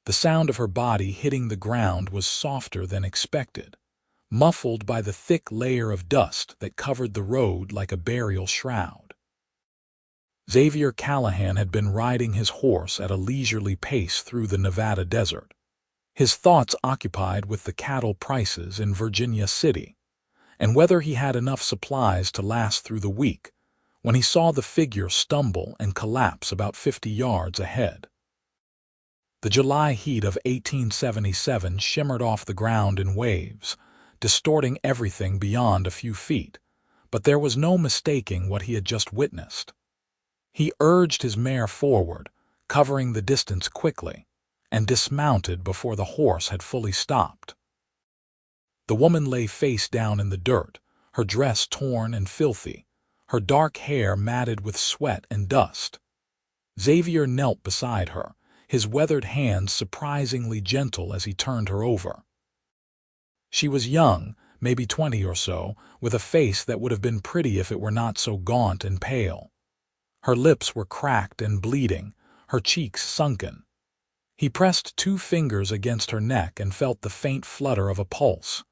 The sound of her body hitting the ground was softer than expected, muffled by the thick layer of dust that covered the road like a burial shroud. Xavier Callahan had been riding his horse at a leisurely pace through the Nevada desert, his thoughts occupied with the cattle prices in Virginia City, and whether he had enough supplies to last through the week, when he saw the figure stumble and collapse about 50 yards ahead. The July heat of 1877 shimmered off the ground in waves, distorting everything beyond a few feet, but there was no mistaking what he had just witnessed. He urged his mare forward, covering the distance quickly, and dismounted before the horse had fully stopped. The woman lay face down in the dirt, her dress torn and filthy, her dark hair matted with sweat and dust. Xavier knelt beside her, his weathered hands surprisingly gentle as he turned her over. She was young, maybe 20 or so, with a face that would have been pretty if it were not so gaunt and pale. Her lips were cracked and bleeding, her cheeks sunken. He pressed 2 fingers against her neck and felt the faint flutter of a pulse.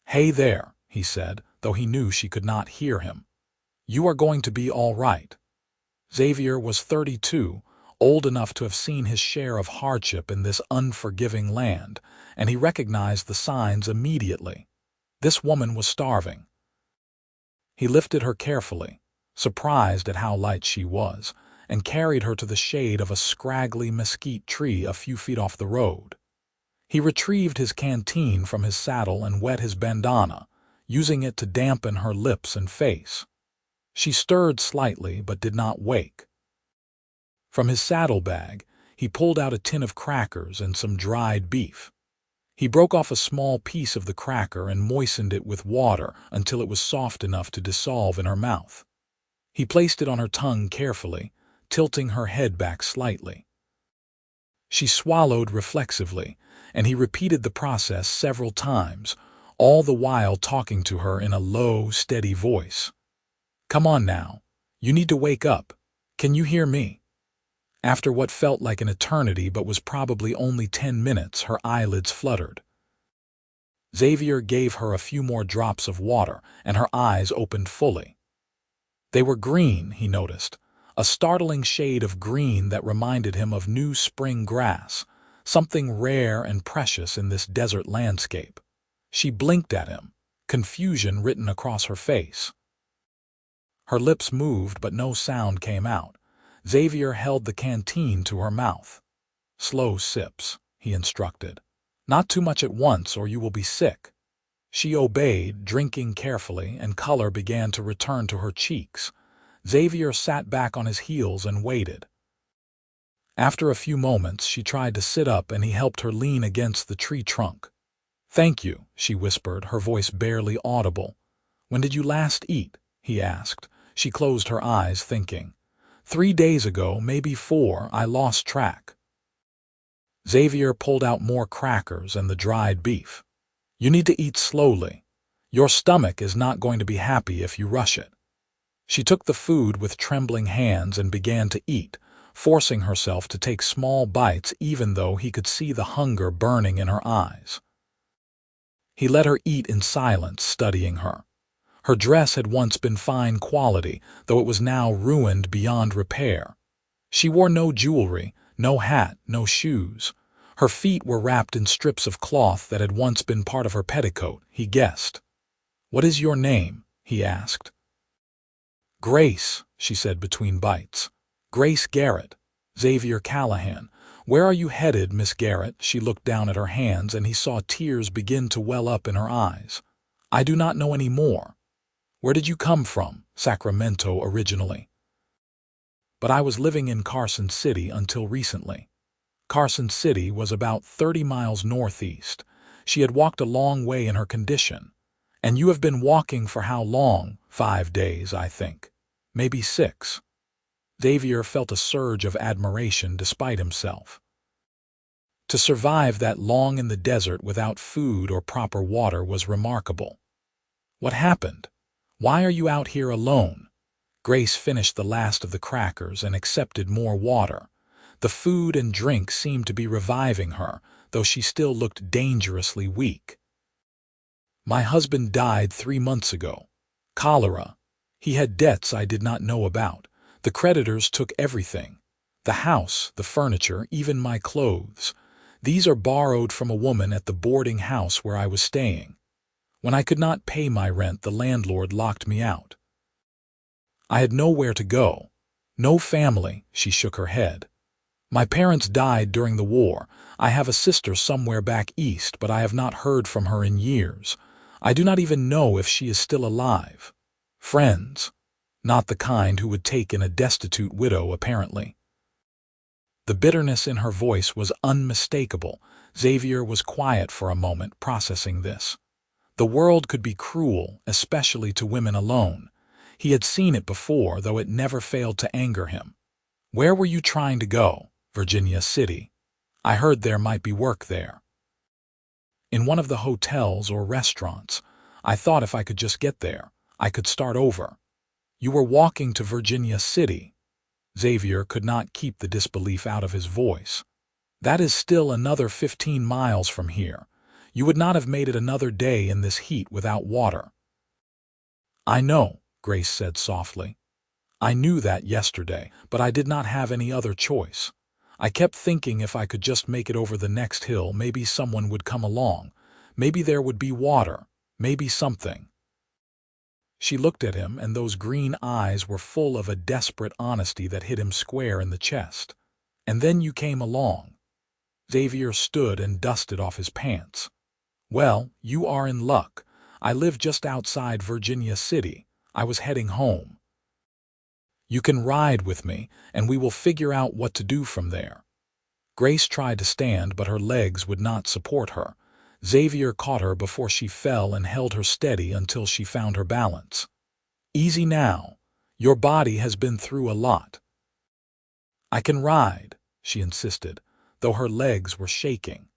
"Hey there," he said, though he knew she could not hear him. "You are going to be all right." Xavier was 32, old enough to have seen his share of hardship in this unforgiving land, and he recognized the signs immediately. This woman was starving. He lifted her carefully, surprised at how light she was, and carried her to the shade of a scraggly mesquite tree a few feet off the road. He retrieved his canteen from his saddle and wet his bandana, using it to dampen her lips and face. She stirred slightly but did not wake. From his saddlebag, he pulled out a tin of crackers and some dried beef. He broke off a small piece of the cracker and moistened it with water until it was soft enough to dissolve in her mouth. He placed it on her tongue carefully, tilting her head back slightly. She swallowed reflexively, and he repeated the process several times, all the while talking to her in a low, steady voice. "Come on now. You need to wake up. Can you hear me?" After what felt like an eternity but was probably only 10 minutes, her eyelids fluttered. Xavier gave her a few more drops of water, and her eyes opened fully. They were green, he noticed, a startling shade of green that reminded him of new spring grass, something rare and precious in this desert landscape. She blinked at him, confusion written across her face. Her lips moved, but no sound came out. Xavier held the canteen to her mouth. "Slow sips," he instructed. "Not too much at once or you will be sick." She obeyed, drinking carefully, and color began to return to her cheeks. Xavier sat back on his heels and waited. After a few moments, she tried to sit up and he helped her lean against the tree trunk. "Thank you," she whispered, her voice barely audible. "When did you last eat?" he asked. She closed her eyes, thinking. 3 days ago, maybe 4, I lost track. Xavier pulled out more crackers and the dried beef. "You need to eat slowly. Your stomach is not going to be happy if you rush it." She took the food with trembling hands and began to eat, forcing herself to take small bites even though he could see the hunger burning in her eyes. He let her eat in silence, studying her. Her dress had once been fine quality, though it was now ruined beyond repair. She wore no jewelry, no hat, no shoes. Her feet were wrapped in strips of cloth that had once been part of her petticoat, he guessed. "What is your name?" he asked. "Grace," she said between bites. "Grace Garrett. Xavier Callahan. Where are you headed, Miss Garrett?" She looked down at her hands and he saw tears begin to well up in her eyes. "I do not know any more." "Where did you come from?" "Sacramento originally. But I was living in Carson City until recently." Carson City was about 30 miles northeast. She had walked a long way in her condition. "And you have been walking for how long?" "5 days, I think. Maybe 6. Xavier felt a surge of admiration despite himself. To survive that long in the desert without food or proper water was remarkable. "What happened? Why are you out here alone?" Grace finished the last of the crackers and accepted more water. The food and drink seemed to be reviving her, though she still looked dangerously weak. My husband died 3 months ago. Cholera. He had debts I did not know about. The creditors took everything. The house, the furniture, even my clothes. These are borrowed from a woman at the boarding house where I was staying. When I could not pay my rent, the landlord locked me out. I had nowhere to go. No family, she shook her head. My parents died during the war. I have a sister somewhere back east, but I have not heard from her in years. I do not even know if she is still alive. Friends. Not the kind who would take in a destitute widow, apparently. The bitterness in her voice was unmistakable. Xavier was quiet for a moment, processing this. The world could be cruel, especially to women alone. He had seen it before, though it never failed to anger him. Where were you trying to go? Virginia City. I heard there might be work there. In one of the hotels or restaurants. I thought if I could just get there, I could start over. You were walking to Virginia City. Xavier could not keep the disbelief out of his voice. That is still another 15 miles from here. You would not have made it another day in this heat without water. I know, Grace said softly. I knew that yesterday, but I did not have any other choice. I kept thinking if I could just make it over the next hill, maybe someone would come along. Maybe there would be water. Maybe something. She looked at him, and those green eyes were full of a desperate honesty that hit him square in the chest. And then you came along. Xavier stood and dusted off his pants. Well, you are in luck. I live just outside Virginia City. I was heading home. You can ride with me, and we will figure out what to do from there. Grace tried to stand, but her legs would not support her. Xavier caught her before she fell and held her steady until she found her balance. Easy now. Your body has been through a lot. I can ride, she insisted, though her legs were shaking.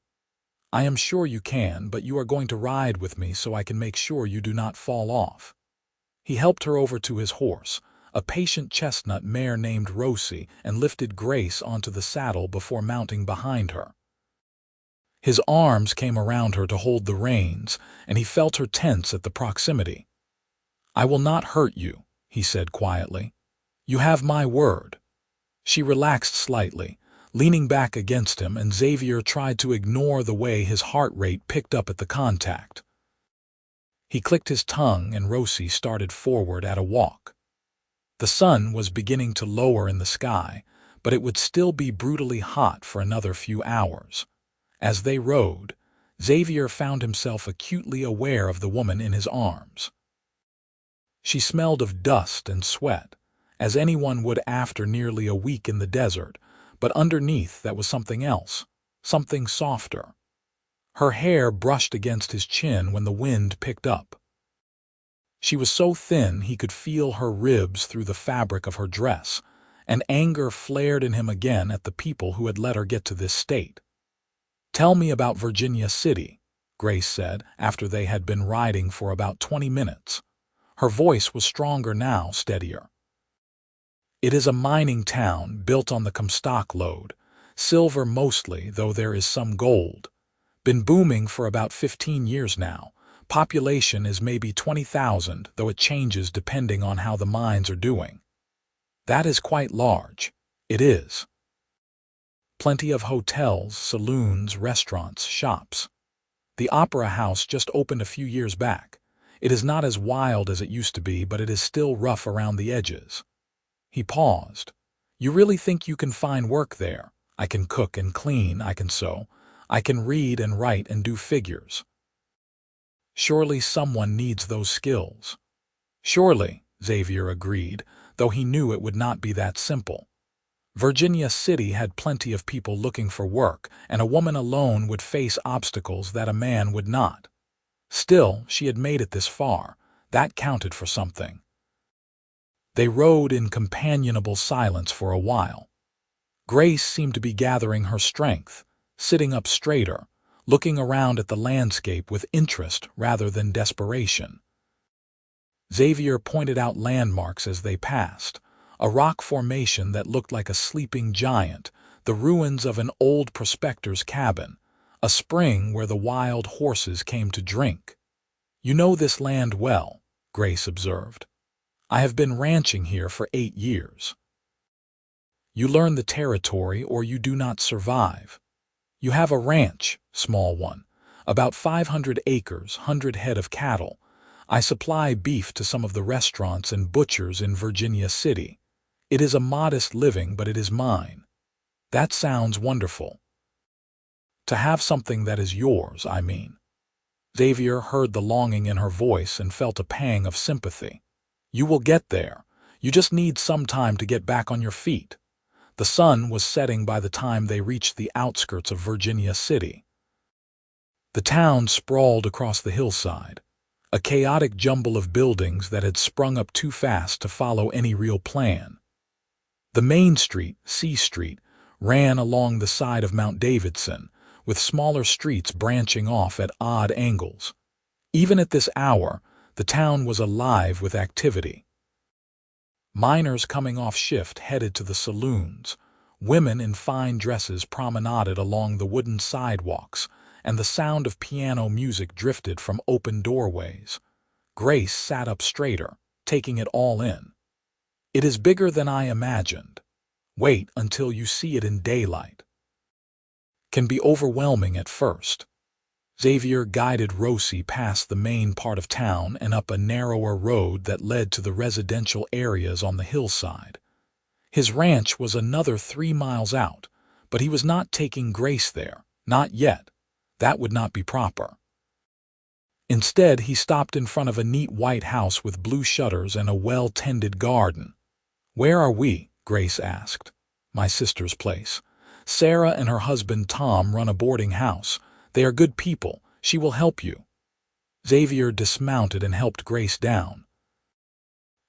I am sure you can, but you are going to ride with me so I can make sure you do not fall off. He helped her over to his horse, a patient chestnut mare named Rosie, and lifted Grace onto the saddle before mounting behind her. His arms came around her to hold the reins, and he felt her tense at the proximity. I will not hurt you, he said quietly. You have my word. She relaxed slightly, leaning back against him, and Xavier tried to ignore the way his heart rate picked up at the contact. He clicked his tongue, and Rosie started forward at a walk. The sun was beginning to lower in the sky, but it would still be brutally hot for another few hours. As they rode, Xavier found himself acutely aware of the woman in his arms. She smelled of dust and sweat, as anyone would after nearly a week in the desert, but underneath that was something else, something softer. Her hair brushed against his chin when the wind picked up. She was so thin he could feel her ribs through the fabric of her dress, and anger flared in him again at the people who had let her get to this state. Tell me about Virginia City, Grace said after they had been riding for about 20 minutes. Her voice was stronger now, steadier. It is a mining town built on the Comstock lode, silver mostly, though there is some gold. Been booming for about 15 years now. Population is maybe 20,000, though it changes depending on how the mines are doing. That is quite large. It is. Plenty of hotels, saloons, restaurants, shops. The Opera House just opened a few years back. It is not as wild as it used to be, but it is still rough around the edges. He paused. You really think you can find work there? I can cook and clean, I can sew. I can read and write and do figures. Surely someone needs those skills. Surely, Xavier agreed, though he knew it would not be that simple. Virginia City had plenty of people looking for work, and a woman alone would face obstacles that a man would not. Still, she had made it this far. That counted for something. They rode in companionable silence for a while. Grace seemed to be gathering her strength, sitting up straighter, looking around at the landscape with interest rather than desperation. Xavier pointed out landmarks as they passed, a rock formation that looked like a sleeping giant, the ruins of an old prospector's cabin, a spring where the wild horses came to drink. "You know this land well," Grace observed. "I have been ranching here for 8 years. You learn the territory or you do not survive. You have a ranch, small one, about 500 acres, 100 head of cattle. I supply beef to some of the restaurants and butchers in Virginia City. It is a modest living, but it is mine." "That sounds wonderful. To have something that is yours, I mean." Xavier heard the longing in her voice and felt a pang of sympathy. "You will get there. You just need some time to get back on your feet." The sun was setting by the time they reached the outskirts of Virginia City. The town sprawled across the hillside, a chaotic jumble of buildings that had sprung up too fast to follow any real plan. The main street, C Street, ran along the side of Mount Davidson, with smaller streets branching off at odd angles. Even at this hour, the town was alive with activity. Miners coming off shift headed to the saloons. Women in fine dresses promenaded along the wooden sidewalks, and the sound of piano music drifted from open doorways. Grace sat up straighter, taking it all in. "It is bigger than I imagined. Wait until you see it in daylight. Can be overwhelming at first." Xavier guided Rosie past the main part of town and up a narrower road that led to the residential areas on the hillside. His ranch was another 3 miles out, but he was not taking Grace there, not yet. That would not be proper. Instead, he stopped in front of a neat white house with blue shutters and a well-tended garden. "Where are we?" Grace asked. "My sister's place. Sarah and her husband Tom run a boarding house. They are good people. She will help you." Xavier dismounted and helped Grace down.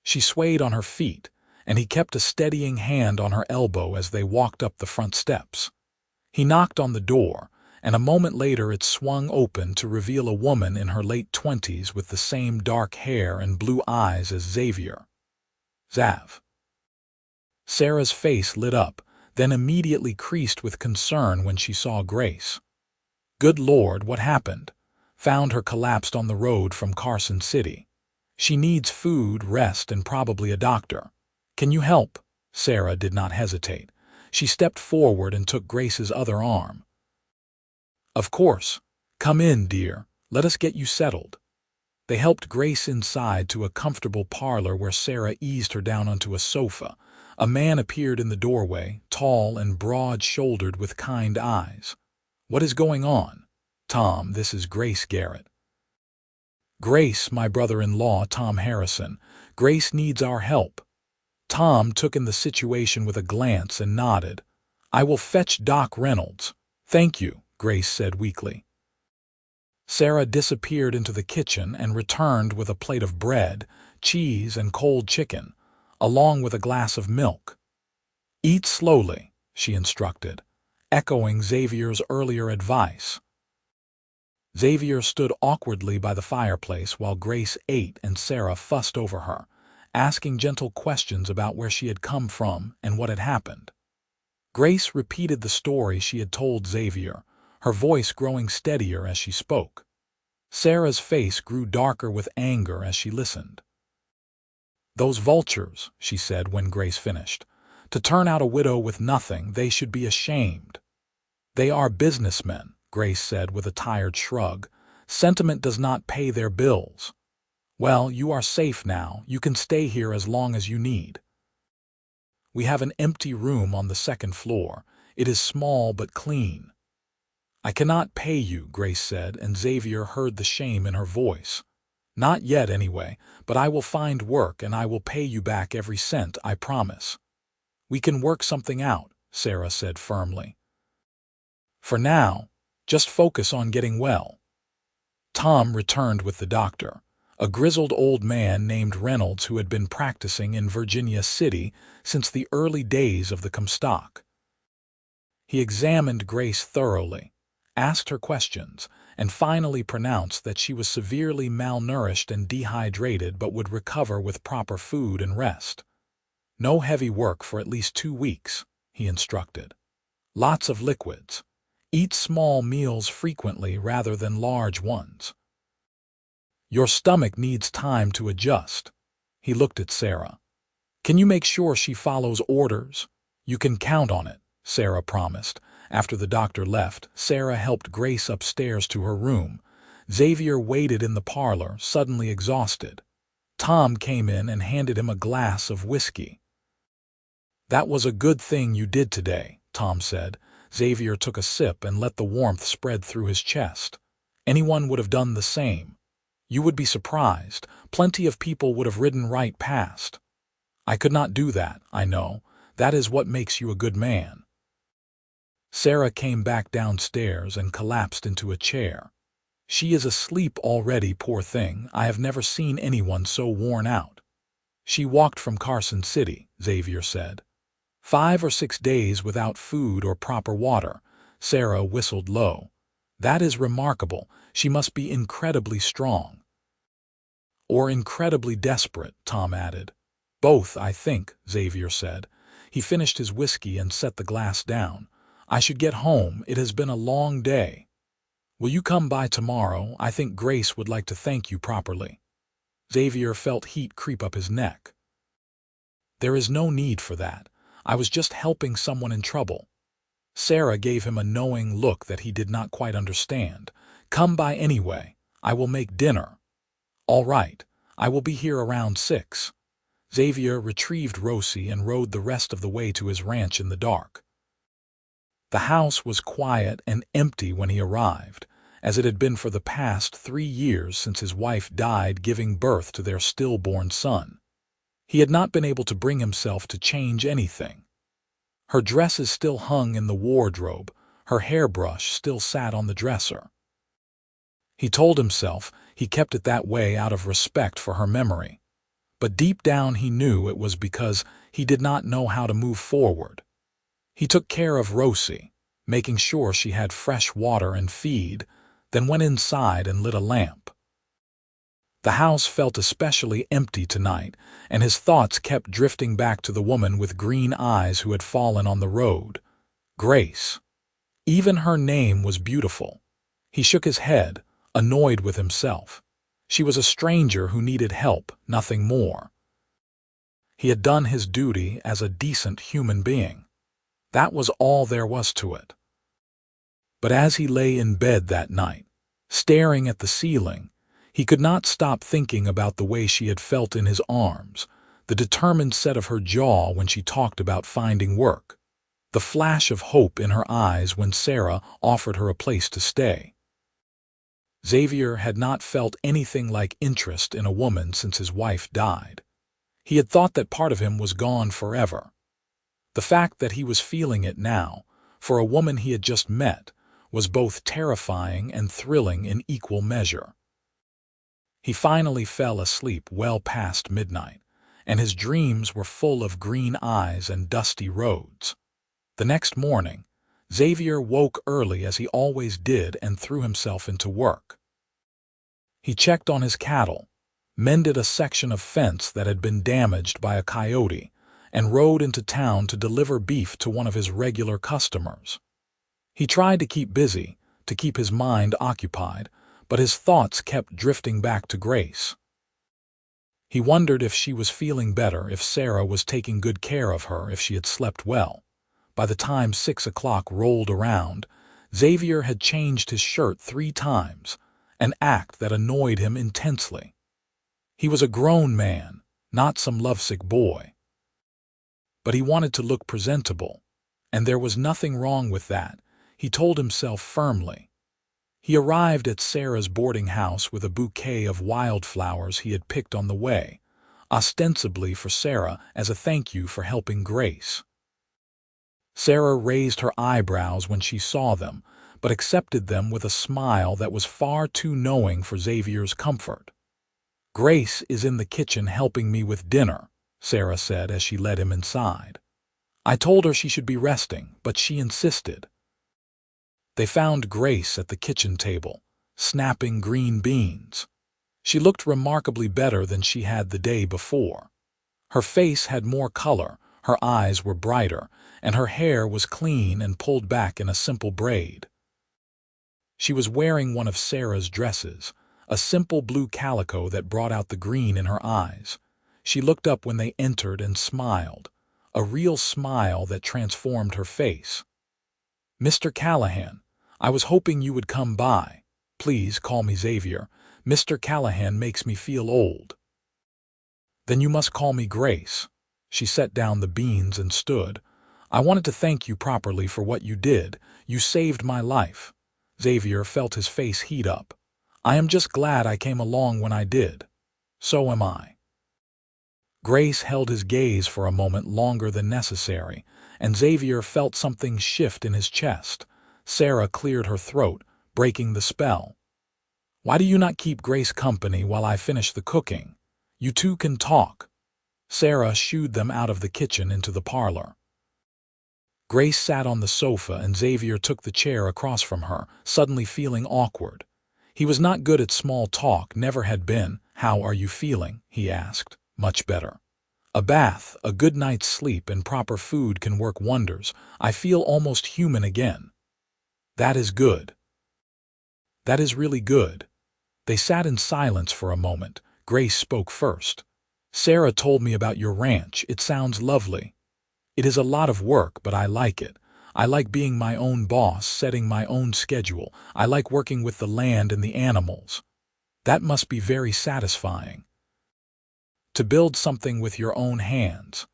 She swayed on her feet, and he kept a steadying hand on her elbow as they walked up the front steps. He knocked on the door, and a moment later it swung open to reveal a woman in her late 20s with the same dark hair and blue eyes as Xavier. "Zav." Sarah's face lit up, then immediately creased with concern when she saw Grace. "Good Lord, what happened?" "Found her collapsed on the road from Carson City. She needs food, rest, and probably a doctor. Can you help?" Sarah did not hesitate. She stepped forward and took Grace's other arm. "Of course. Come in, dear. Let us get you settled." They helped Grace inside to a comfortable parlor where Sarah eased her down onto a sofa. A man appeared in the doorway, tall and broad-shouldered with kind eyes. "What is going on?" "Tom, this is Grace Garrett." "Grace, my brother-in-law, Tom Harrison. Grace needs our help." Tom took in the situation with a glance and nodded. "I will fetch Doc Reynolds." "Thank you," Grace said weakly. Sarah disappeared into the kitchen and returned with a plate of bread, cheese, and cold chicken, along with a glass of milk. "Eat slowly," she instructed, echoing Xavier's earlier advice. Xavier stood awkwardly by the fireplace while Grace ate and Sarah fussed over her, asking gentle questions about where she had come from and what had happened. Grace repeated the story she had told Xavier, her voice growing steadier as she spoke. Sarah's face grew darker with anger as she listened. "Those vultures," she said when Grace finished. "To turn out a widow with nothing, they should be ashamed." "They are businessmen," Grace said with a tired shrug. "Sentiment does not pay their bills." "Well, you are safe now. You can stay here as long as you need. We have an empty room on the 2nd floor. It is small but clean." "I cannot pay you," Grace said, and Xavier heard the shame in her voice. "Not yet, anyway, but I will find work and I will pay you back every cent, I promise." "We can work something out," Sarah said firmly. "For now, just focus on getting well." Tom returned with the doctor, a grizzled old man named Reynolds who had been practicing in Virginia City since the early days of the Comstock. He examined Grace thoroughly, asked her questions, and finally pronounced that she was severely malnourished and dehydrated but would recover with proper food and rest. "No heavy work for at least 2 weeks," he instructed. Lots of liquids. Eat small meals frequently rather than large ones. Your stomach needs time to adjust. He looked at Sarah. Can you make sure she follows orders? You can count on it, Sarah promised. After the doctor left, Sarah helped Grace upstairs to her room. Xavier waited in the parlor, suddenly exhausted. Tom came in and handed him a glass of whiskey. That was a good thing you did today, Tom said. Xavier took a sip and let the warmth spread through his chest. Anyone would have done the same. You would be surprised. Plenty of people would have ridden right past. I could not do that, I know. That is what makes you a good man. Sarah came back downstairs and collapsed into a chair. She is asleep already, poor thing. I have never seen anyone so worn out. She walked from Carson City, Xavier said. 5 or 6 days without food or proper water. Sarah whistled low. That is remarkable. She must be incredibly strong. Or incredibly desperate, Tom added. Both, I think, Xavier said. He finished his whiskey and set the glass down. I should get home. It has been a long day. Will you come by tomorrow? I think Grace would like to thank you properly. Xavier felt heat creep up his neck. There is no need for that. I was just helping someone in trouble. Sarah gave him a knowing look that he did not quite understand. Come by anyway. I will make dinner. All right. I will be here around 6. Xavier retrieved Rosie and rode the rest of the way to his ranch in the dark. The house was quiet and empty when he arrived, as it had been for the past 3 years since his wife died giving birth to their stillborn son. He had not been able to bring himself to change anything. Her dresses still hung in the wardrobe, her hairbrush still sat on the dresser. He told himself he kept it that way out of respect for her memory. But deep down he knew it was because he did not know how to move forward. He took care of Rosie, making sure she had fresh water and feed, then went inside and lit a lamp. The house felt especially empty tonight, and his thoughts kept drifting back to the woman with green eyes who had fallen on the road. Grace. Even her name was beautiful. He shook his head, annoyed with himself. She was a stranger who needed help, nothing more. He had done his duty as a decent human being. That was all there was to it. But as he lay in bed that night, staring at the ceiling, he could not stop thinking about the way she had felt in his arms, the determined set of her jaw when she talked about finding work, the flash of hope in her eyes when Sarah offered her a place to stay. Xavier had not felt anything like interest in a woman since his wife died. He had thought that part of him was gone forever. The fact that he was feeling it now, for a woman he had just met, was both terrifying and thrilling in equal measure. He finally fell asleep well past midnight, and his dreams were full of green eyes and dusty roads. The next morning, Xavier woke early as he always did and threw himself into work. He checked on his cattle, mended a section of fence that had been damaged by a coyote, and rode into town to deliver beef to one of his regular customers. He tried to keep busy, to keep his mind occupied, but his thoughts kept drifting back to Grace. He wondered if she was feeling better, if Sarah was taking good care of her, if she had slept well. By the time 6 o'clock rolled around, Xavier had changed his shirt 3 times, an act that annoyed him intensely. He was a grown man, not some lovesick boy. But he wanted to look presentable, and there was nothing wrong with that, he told himself firmly. He arrived at Sarah's boarding house with a bouquet of wildflowers he had picked on the way, ostensibly for Sarah as a thank you for helping Grace. Sarah raised her eyebrows when she saw them, but accepted them with a smile that was far too knowing for Xavier's comfort. "Grace is in the kitchen helping me with dinner," Sarah said as she led him inside. "I told her she should be resting, but she insisted." They found Grace at the kitchen table, snapping green beans. She looked remarkably better than she had the day before. Her face had more color, Her eyes were brighter, and her hair was clean and pulled back in a simple braid. She was wearing one of Sarah's dresses, a simple blue calico that brought out the green in her eyes. She looked up when they entered and smiled, a real smile that transformed her face. "Mr. Callahan, I was hoping you would come by. Please call me Xavier. Mr. Callahan makes me feel old." "Then you must call me Grace." She set down the beans and stood. "I wanted to thank you properly for what you did. You saved my life." Xavier felt his face heat up. "I am just glad I came along when I did." "So am I." Grace held his gaze for a moment longer than necessary, and Xavier felt something shift in his chest. Sarah cleared her throat, breaking the spell. "Why do you not keep Grace company while I finish the cooking? You two can talk." Sarah shooed them out of the kitchen into the parlor. Grace sat on the sofa and Xavier took the chair across from her, suddenly feeling awkward. He was not good at small talk, never had been. "How are you feeling?" he asked. "Much better. A bath, a good night's sleep, and proper food can work wonders. I feel almost human again." "That is good. That is really good." They sat in silence for a moment. Grace spoke first. "Sarah told me about your ranch. It sounds lovely. It is a lot of work, but I like it. I like being my own boss, setting my own schedule. I like working with the land and the animals. That must be very satisfying. To build something with your own hands."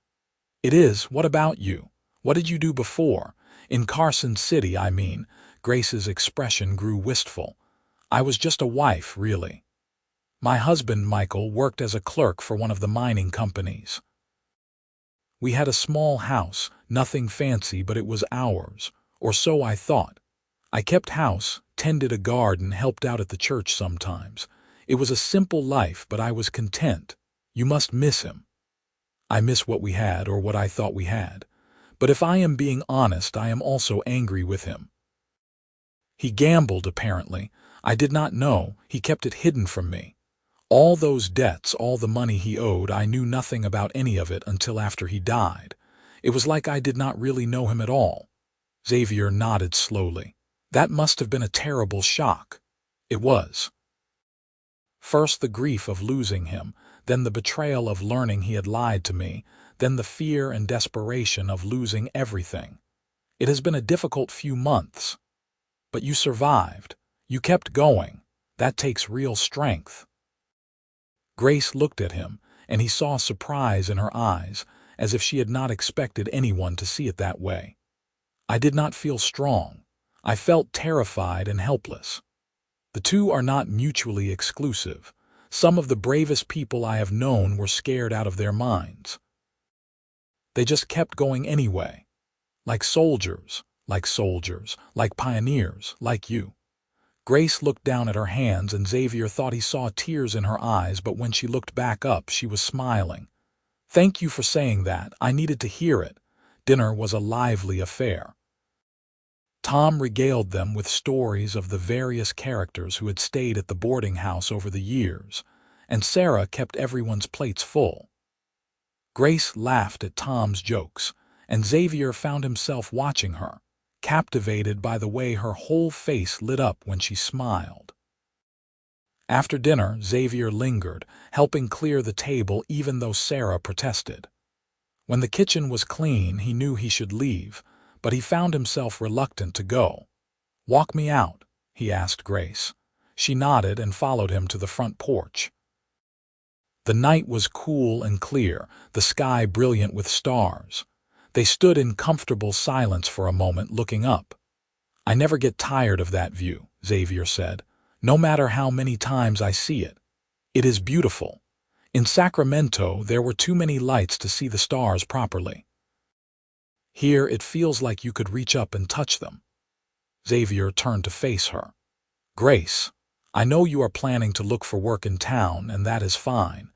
"It is. What about you? What did you do before? In Carson City, I mean." Grace's expression grew wistful. "I was just a wife, really. My husband, Michael, worked as a clerk for one of the mining companies. We had a small house, nothing fancy, but it was ours, or so I thought. I kept house, tended a garden, helped out at the church sometimes. It was a simple life, but I was content. You must miss him." "I miss what we had, or what I thought we had. But if I am being honest, I am also angry with him. He gambled, apparently. I did not know. He kept it hidden from me. All those debts, all the money he owed, I knew nothing about any of it until after he died. It was like I did not really know him at all." Xavier nodded slowly. "That must have been a terrible shock." "It was. First the grief of losing him, then the betrayal of learning he had lied to me, then the fear and desperation of losing everything. It has been a difficult few months. But you survived. You kept going. That takes real strength." Grace looked at him, and he saw surprise in her eyes, as if she had not expected anyone to see it that way. "I did not feel strong. I felt terrified and helpless. The two are not mutually exclusive. Some of the bravest people I have known were scared out of their minds. They just kept going anyway. Like soldiers, like pioneers, like you." Grace looked down at her hands and Xavier thought he saw tears in her eyes, but when she looked back up, she was smiling. "Thank you for saying that. I needed to hear it." Dinner was a lively affair. Tom regaled them with stories of the various characters who had stayed at the boarding house over the years, and Sarah kept everyone's plates full. Grace laughed at Tom's jokes, and Xavier found himself watching her, captivated by the way her whole face lit up when she smiled. After dinner, Xavier lingered, helping clear the table even though Sarah protested. When the kitchen was clean, he knew he should leave, but he found himself reluctant to go. "Walk me out," he asked Grace. She nodded and followed him to the front porch. The night was cool and clear, the sky brilliant with stars. They stood in comfortable silence for a moment, looking up. "I never get tired of that view," Xavier said. "No matter how many times I see it. It is beautiful. In Sacramento, there were too many lights to see the stars properly. Here, it feels like you could reach up and touch them." Xavier turned to face her. "Grace, I know you are planning to look for work in town, and that is fine.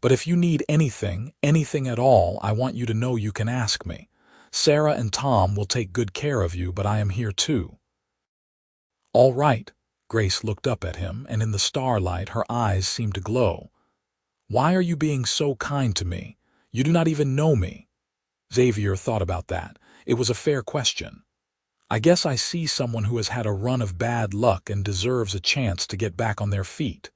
But if you need anything at all, I want you to know you can ask me. Sarah and Tom will take good care of you, but I am here too." "All right." Grace looked up at him, and in the starlight her eyes seemed to glow. "Why are you being so kind to me? You do not even know me." Xavier thought about that. It was a fair question. I guess I see someone who has had a run of bad luck and deserves a chance to get back on their feet.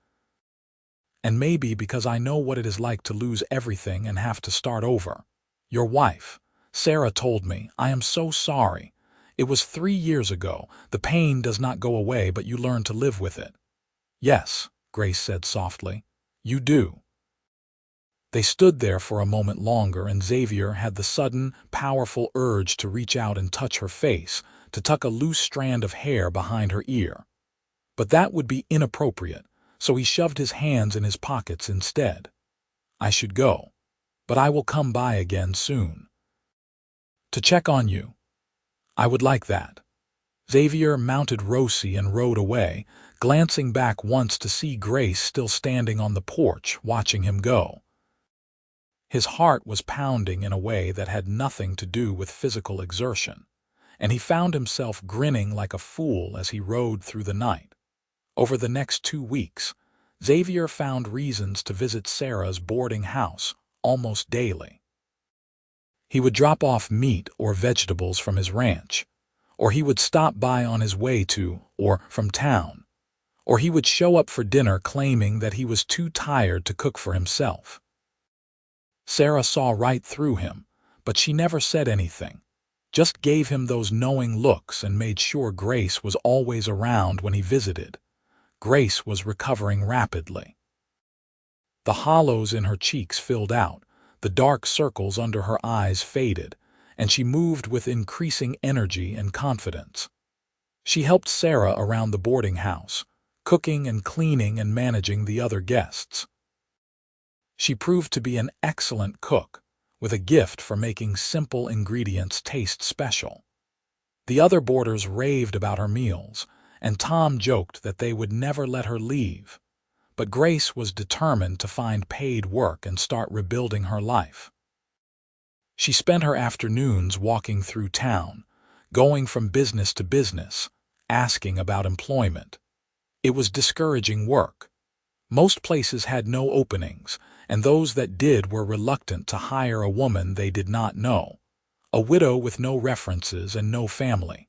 And maybe because I know what it is like to lose everything and have to start over. Your wife, Sarah, told me. I am so sorry. It was 3 years ago. The pain does not go away, but you learn to live with it. Yes, Grace said softly. You do. They stood there for a moment longer, and Xavier had the sudden, powerful urge to reach out and touch her face, to tuck a loose strand of hair behind her ear. But that would be inappropriate, so he shoved his hands in his pockets instead. I should go, but I will come by again soon. To check on you. I would like that. Xavier mounted Rosie and rode away, glancing back once to see Grace still standing on the porch, watching him go. His heart was pounding in a way that had nothing to do with physical exertion, and he found himself grinning like a fool as he rode through the night. Over the next 2 weeks, Xavier found reasons to visit Sarah's boarding house almost daily. He would drop off meat or vegetables from his ranch, or he would stop by on his way to or from town, or he would show up for dinner claiming that he was too tired to cook for himself. Sarah saw right through him, but she never said anything, just gave him those knowing looks and made sure Grace was always around when he visited. Grace was recovering rapidly. The hollows in her cheeks filled out, the dark circles under her eyes faded, and she moved with increasing energy and confidence. She helped Sarah around the boarding house, cooking and cleaning and managing the other guests. She proved to be an excellent cook, with a gift for making simple ingredients taste special. The other boarders raved about her meals, and Tom joked that they would never let her leave. But Grace was determined to find paid work and start rebuilding her life. She spent her afternoons walking through town, going from business to business, asking about employment. It was discouraging work. Most places had no openings, and those that did were reluctant to hire a woman they did not know, a widow with no references and no family.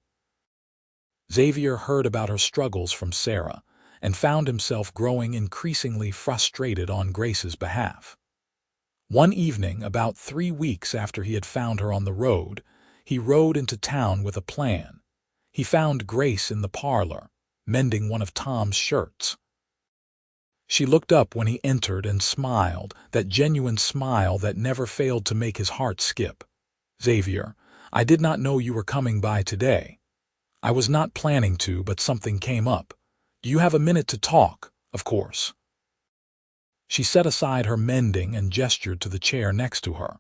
Xavier heard about her struggles from Sarah and found himself growing increasingly frustrated on Grace's behalf. One evening, about 3 weeks after he had found her on the road, he rode into town with a plan. He found Grace in the parlor, mending one of Tom's shirts. She looked up when he entered and smiled, that genuine smile that never failed to make his heart skip. Xavier, I did not know you were coming by today. I was not planning to, but something came up. Do you have a minute to talk? Of course. She set aside her mending and gestured to the chair next to her.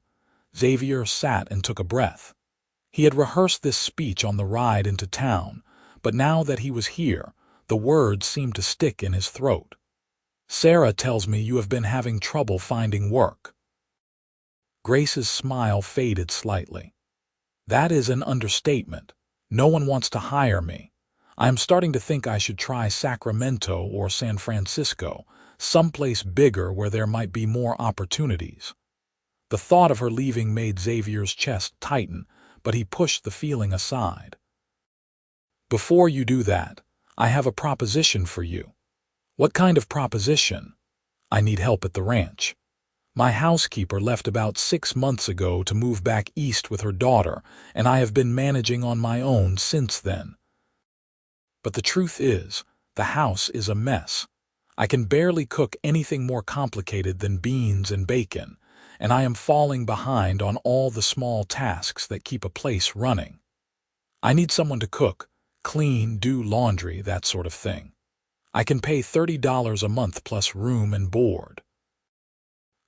Xavier sat and took a breath. He had rehearsed this speech on the ride into town, but now that he was here, the words seemed to stick in his throat. Sarah tells me you have been having trouble finding work. Grace's smile faded slightly. That is an understatement. No one wants to hire me. I am starting to think I should try Sacramento or San Francisco, someplace bigger where there might be more opportunities. The thought of her leaving made Xavier's chest tighten, but he pushed the feeling aside. Before you do that, I have a proposition for you. What kind of proposition? I need help at the ranch. My housekeeper left about 6 months ago to move back east with her daughter, and I have been managing on my own since then. But the truth is, the house is a mess. I can barely cook anything more complicated than beans and bacon, and I am falling behind on all the small tasks that keep a place running. I need someone to cook, clean, do laundry, that sort of thing. I can pay $30 a month plus room and board.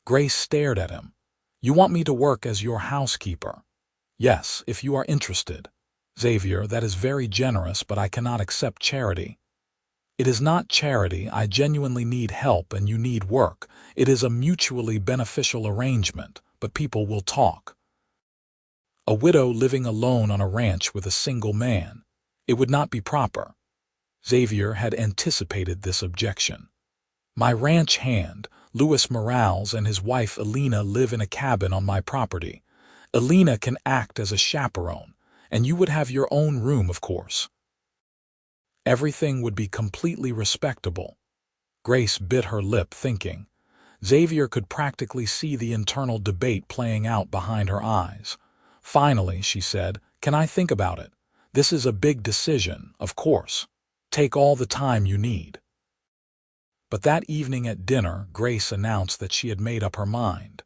Grace stared at him. You want me to work as your housekeeper? Yes, if you are interested. Xavier, that is very generous, but I cannot accept charity. It is not charity. I genuinely need help and you need work. It is a mutually beneficial arrangement, but people will talk. A widow living alone on a ranch with a single man. It would not be proper. Xavier had anticipated this objection. My ranch hand, Louis Morales, and his wife Elena live in a cabin on my property. Alina can act as a chaperone, and you would have your own room, of course. Everything would be completely respectable. Grace bit her lip, thinking. Xavier could practically see the internal debate playing out behind her eyes. Finally, she said, "Can I think about it? This is a big decision, of course. Take all the time you need." But that evening at dinner, Grace announced that she had made up her mind.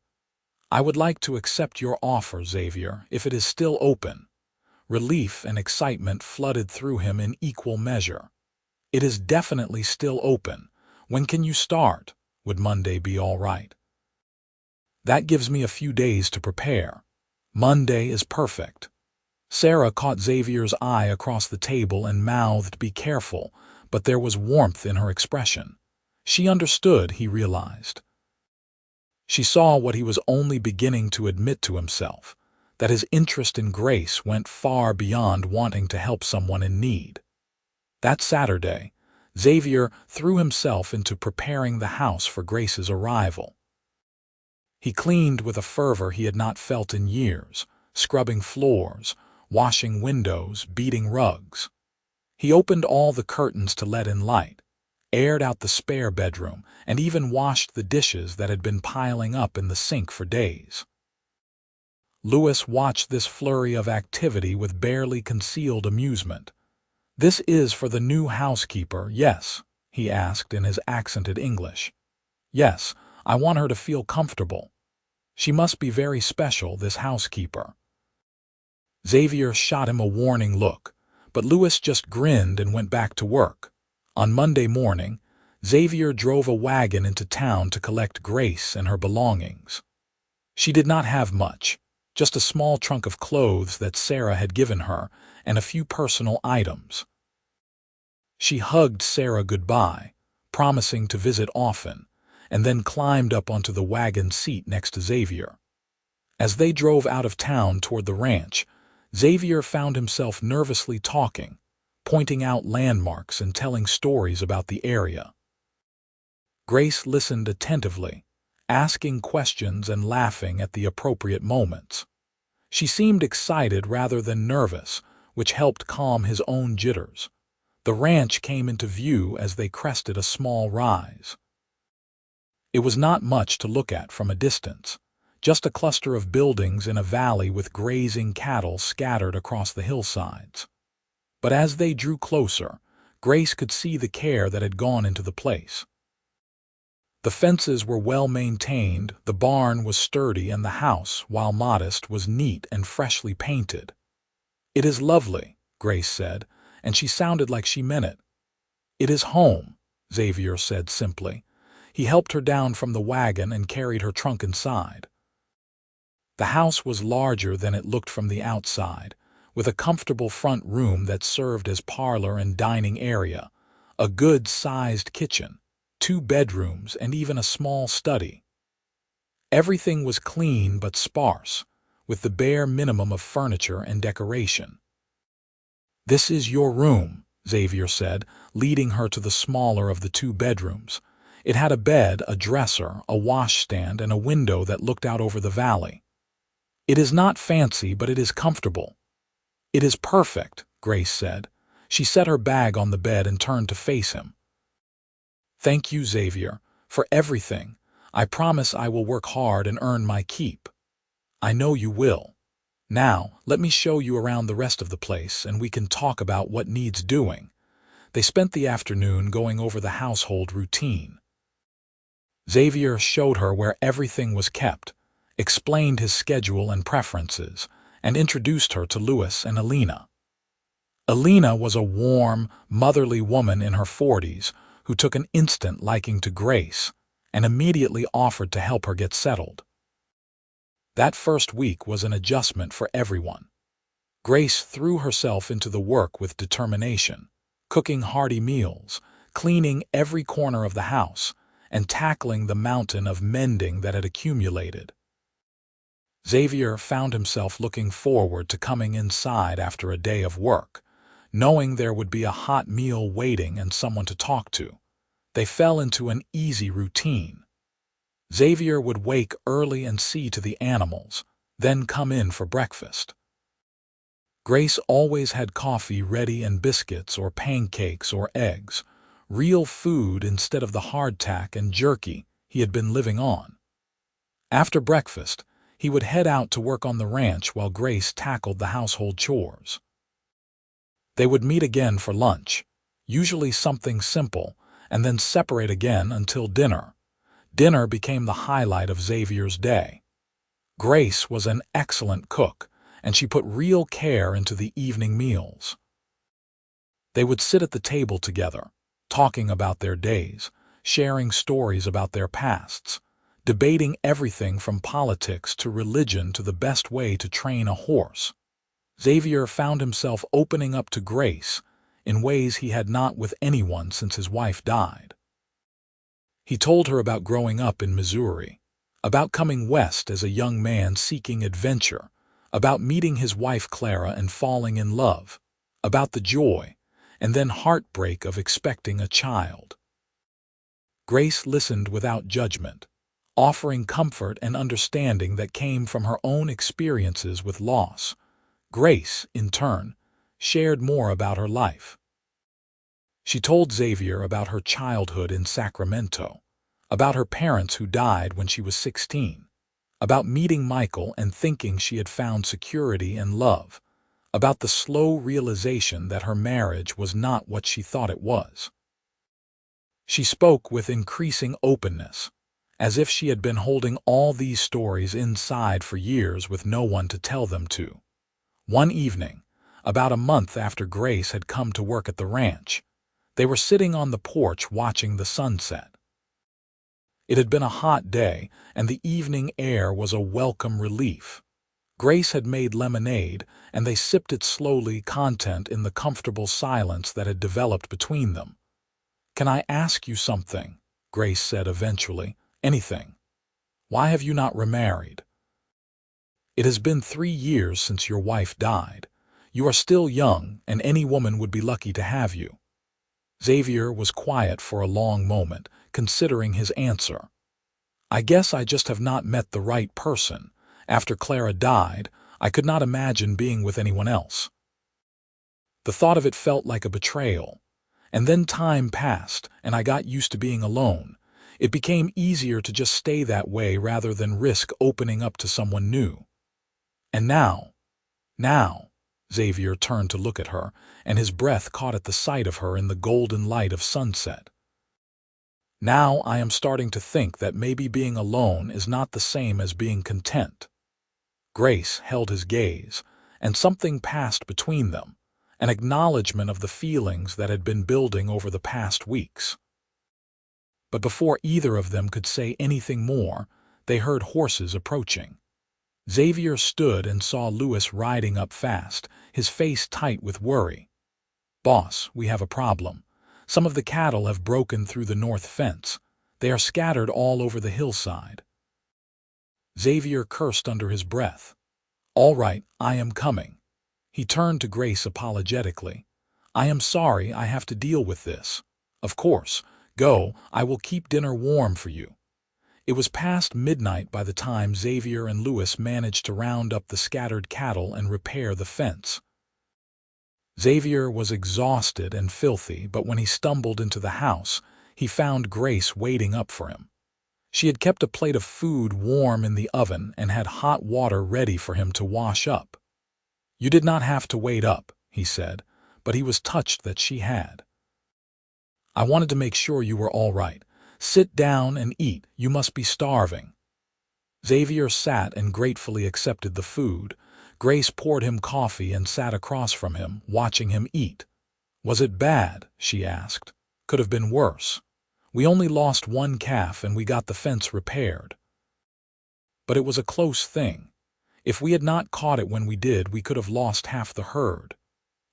"I would like to accept your offer, Xavier, if it is still open." Relief and excitement flooded through him in equal measure. "It is definitely still open. When can you start? Would Monday be all right?" "That gives me a few days to prepare. Monday is perfect." Sarah caught Xavier's eye across the table and mouthed, "Be careful," but there was warmth in her expression. She understood, he realized. She saw what he was only beginning to admit to himself, that his interest in Grace went far beyond wanting to help someone in need. That Saturday, Xavier threw himself into preparing the house for Grace's arrival. He cleaned with a fervor he had not felt in years, scrubbing floors, washing windows, beating rugs. He opened all the curtains to let in light, aired out the spare bedroom, and even washed the dishes that had been piling up in the sink for days. Louis watched this flurry of activity with barely concealed amusement. "This is for the new housekeeper, yes?" he asked in his accented English. "Yes, I want her to feel comfortable. She must be very special, this housekeeper." Xavier shot him a warning look, but Louis just grinned and went back to work. On Monday morning, Xavier drove a wagon into town to collect Grace and her belongings. She did not have much, just a small trunk of clothes that Sarah had given her and a few personal items. She hugged Sarah goodbye, promising to visit often, and then climbed up onto the wagon seat next to Xavier. As they drove out of town toward the ranch, Xavier found himself nervously talking, pointing out landmarks and telling stories about the area. Grace listened attentively, asking questions and laughing at the appropriate moments. She seemed excited rather than nervous, which helped calm his own jitters. The ranch came into view as they crested a small rise. It was not much to look at from a distance, just a cluster of buildings in a valley with grazing cattle scattered across the hillsides. But as they drew closer, Grace could see the care that had gone into the place. The fences were well maintained, the barn was sturdy, and the house, while modest, was neat and freshly painted. "It is lovely," Grace said, and she sounded like she meant it. "It is home," Xavier said simply. He helped her down from the wagon and carried her trunk inside. The house was larger than it looked from the outside, with a comfortable front room that served as parlor and dining area, a good-sized kitchen, 2 bedrooms, and even a small study. Everything was clean but sparse, with the bare minimum of furniture and decoration. "This is your room," Xavier said, leading her to the smaller of the 2 bedrooms. It had a bed, a dresser, a washstand, and a window that looked out over the valley. "It is not fancy, but it is comfortable." "It is perfect," Grace said. She set her bag on the bed and turned to face him. "Thank you, Xavier, for everything. I promise I will work hard and earn my keep." "I know you will. Now, let me show you around the rest of the place, and we can talk about what needs doing." They spent the afternoon going over the household routine. Xavier showed her where everything was kept, explained his schedule and preferences, and introduced her to Louis and Alina. Alina was a warm, motherly woman in her 40s who took an instant liking to Grace and immediately offered to help her get settled. That first week was an adjustment for everyone. Grace threw herself into the work with determination, cooking hearty meals, cleaning every corner of the house, and tackling the mountain of mending that had accumulated. Xavier found himself looking forward to coming inside after a day of work, knowing there would be a hot meal waiting and someone to talk to. They fell into an easy routine. Xavier would wake early and see to the animals, Then come in for breakfast. Grace always had coffee ready and biscuits or pancakes or eggs, real food instead of the hardtack and jerky he had been living on. After breakfast, he would head out to work on the ranch while Grace tackled the household chores. They would meet again for lunch, usually something simple, and then separate again until dinner. Dinner became the highlight of Xavier's day. Grace was an excellent cook, and she put real care into the evening meals. They would sit at the table together, talking about their days, sharing stories about their pasts, debating everything from politics to religion to the best way to train a horse. Xavier found himself opening up to Grace in ways he had not with anyone since his wife died. He told her about growing up in Missouri, about coming west as a young man seeking adventure, about meeting his wife Clara and falling in love, about the joy and then heartbreak of expecting a child. Grace listened without judgment, offering comfort and understanding that came from her own experiences with loss. Grace, in turn, shared more about her life. She told Xavier about her childhood in Sacramento, about her parents who died when she was 16, about meeting Michael and thinking she had found security and love, about the slow realization that her marriage was not what she thought it was. She spoke with increasing openness, as if she had been holding all these stories inside for years with no one to tell them to. One evening, about a month after Grace had come to work at the ranch, they were sitting on the porch watching the sunset. It had been a hot day, and the evening air was a welcome relief. Grace had made lemonade, and they sipped it slowly, content in the comfortable silence that had developed between them. "Can I ask you something?" Grace said eventually. "Anything. Why have you not remarried? It has been 3 years since your wife died. You are still young, and any woman would be lucky to have you." Xavier was quiet for a long moment, considering his answer. "I guess I just have not met the right person. After Clara died, I could not imagine being with anyone else." The thought of it felt like a betrayal. And then time passed, and I got used to being alone. It became easier to just stay that way rather than risk opening up to someone new. And now, Xavier turned to look at her, and his breath caught at the sight of her in the golden light of sunset. "Now I am starting to think that maybe being alone is not the same as being content." Grace held his gaze, and something passed between them, an acknowledgement of the feelings that had been building over the past weeks. But before either of them could say anything more, they heard horses approaching. Xavier stood and saw Louis riding up fast, his face tight with worry. "Boss, we have a problem. Some of the cattle have broken through the north fence. They are scattered all over the hillside." Xavier cursed under his breath. "All right, I am coming." He turned to Grace apologetically. "I am sorry I have to deal with this. Of course, go, I will keep dinner warm for you." It was past midnight by the time Xavier and Louis managed to round up the scattered cattle and repair the fence. Xavier was exhausted and filthy, but when he stumbled into the house, he found Grace waiting up for him. She had kept a plate of food warm in the oven and had hot water ready for him to wash up. "You did not have to wait up," he said, but he was touched that she had. "I wanted to make sure you were all right. Sit down and eat, you must be starving." Xavier sat and gratefully accepted the food. Grace poured him coffee and sat across from him, watching him eat. "Was it bad?" she asked. "Could have been worse. We only lost one calf and we got the fence repaired. But it was a close thing. If we had not caught it when we did, we could have lost half the herd.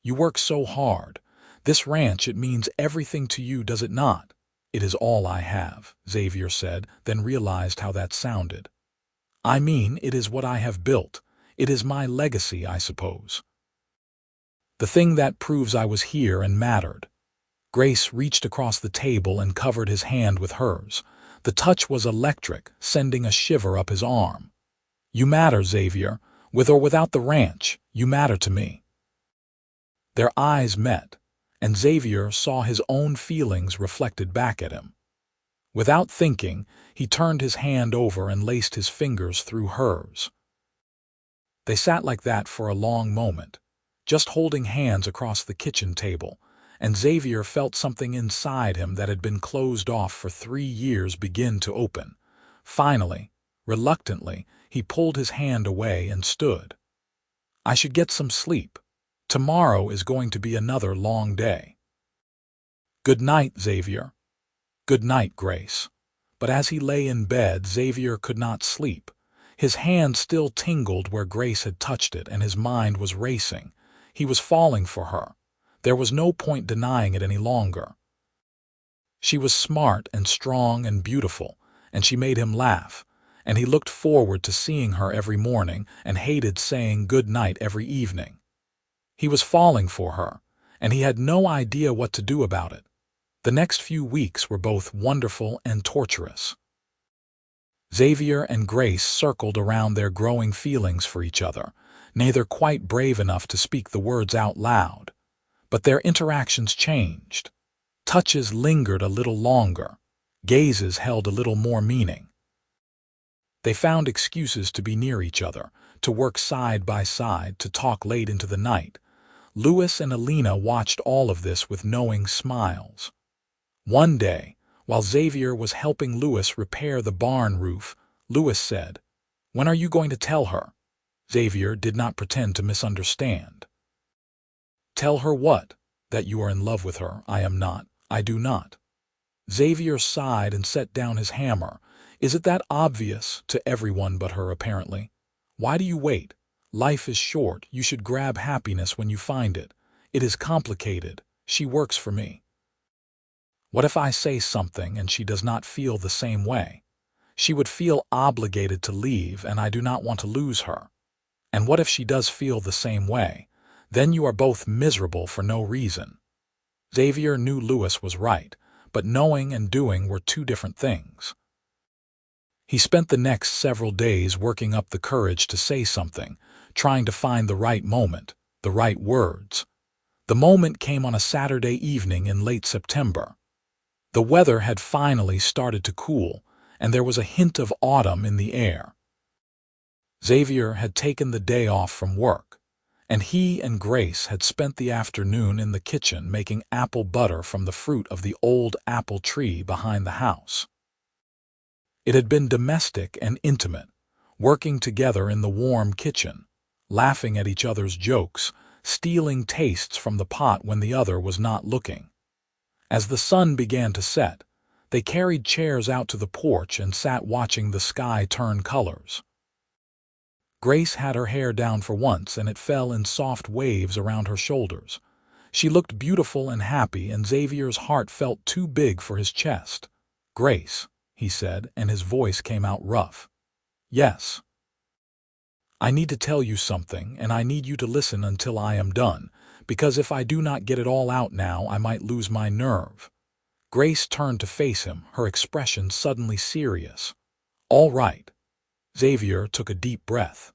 You work so hard. This ranch, it means everything to you, does it not?" "It is all I have," Xavier said, then realized how that sounded. "I mean, it is what I have built. It is my legacy, I suppose. The thing that proves I was here and mattered." Grace reached across the table and covered his hand with hers. The touch was electric, sending a shiver up his arm. You matter, Xavier. With or without the ranch, you matter to me. Their eyes met, and Xavier saw his own feelings reflected back at him. Without thinking, he turned his hand over and laced his fingers through hers. They sat like that for a long moment, just holding hands across the kitchen table, and Xavier felt something inside him that had been closed off for 3 years begin to open. Finally, reluctantly, he pulled his hand away and stood. I should get some sleep. Tomorrow is going to be another long day. Good night, Xavier. Good night, Grace. But as he lay in bed, Xavier could not sleep. His hand still tingled where Grace had touched it, and his mind was racing. He was falling for her. There was no point denying it any longer. She was smart and strong and beautiful, and she made him laugh, and he looked forward to seeing her every morning and hated saying good night every evening. He was falling for her, and he had no idea what to do about it. The next few weeks were both wonderful and torturous. Xavier and Grace circled around their growing feelings for each other, neither quite brave enough to speak the words out loud. But their interactions changed. Touches lingered a little longer. Gazes held a little more meaning. They found excuses to be near each other, to work side by side, to talk late into the night. Louis and Alina watched all of this with knowing smiles. One day, while Xavier was helping Louis repair the barn roof, Louis said, "When are you going to tell her?" Xavier did not pretend to misunderstand. "Tell her what? That you are in love with her. I am not. I do not." Xavier sighed and set down his hammer. "Is it that obvious to everyone but her, apparently? Why do you wait? Life is short. You should grab happiness when you find it. It is complicated. She works for me. What if I say something and she does not feel the same way? She would feel obligated to leave, and I do not want to lose her. And what if she does feel the same way? Then you are both miserable for no reason." Xavier knew Louis was right, but knowing and doing were two different things. He spent the next several days working up the courage to say something, trying to find the right moment, the right words. The moment came on a Saturday evening in late September. The weather had finally started to cool, and there was a hint of autumn in the air. Xavier had taken the day off from work, and he and Grace had spent the afternoon in the kitchen making apple butter from the fruit of the old apple tree behind the house. It had been domestic and intimate, working together in the warm kitchen, laughing at each other's jokes, stealing tastes from the pot when the other was not looking. As the sun began to set, they carried chairs out to the porch and sat watching the sky turn colors. Grace had her hair down for once, and it fell in soft waves around her shoulders. She looked beautiful and happy, and Xavier's heart felt too big for his chest. "Grace," he said, and his voice came out rough. "Yes. I need to tell you something, and I need you to listen until I am done, because if I do not get it all out now, I might lose my nerve." Grace turned to face him, her expression suddenly serious. "All right." Xavier took a deep breath.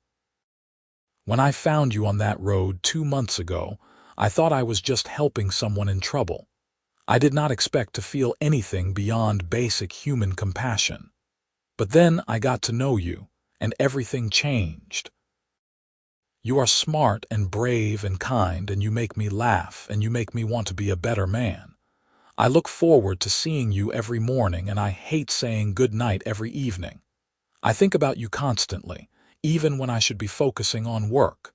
"When I found you on that road 2 months ago, I thought I was just helping someone in trouble. I did not expect to feel anything beyond basic human compassion. But then I got to know you, and everything changed. You are smart and brave and kind, and you make me laugh, and you make me want to be a better man. I look forward to seeing you every morning, and I hate saying good night every evening. I think about you constantly, even when I should be focusing on work.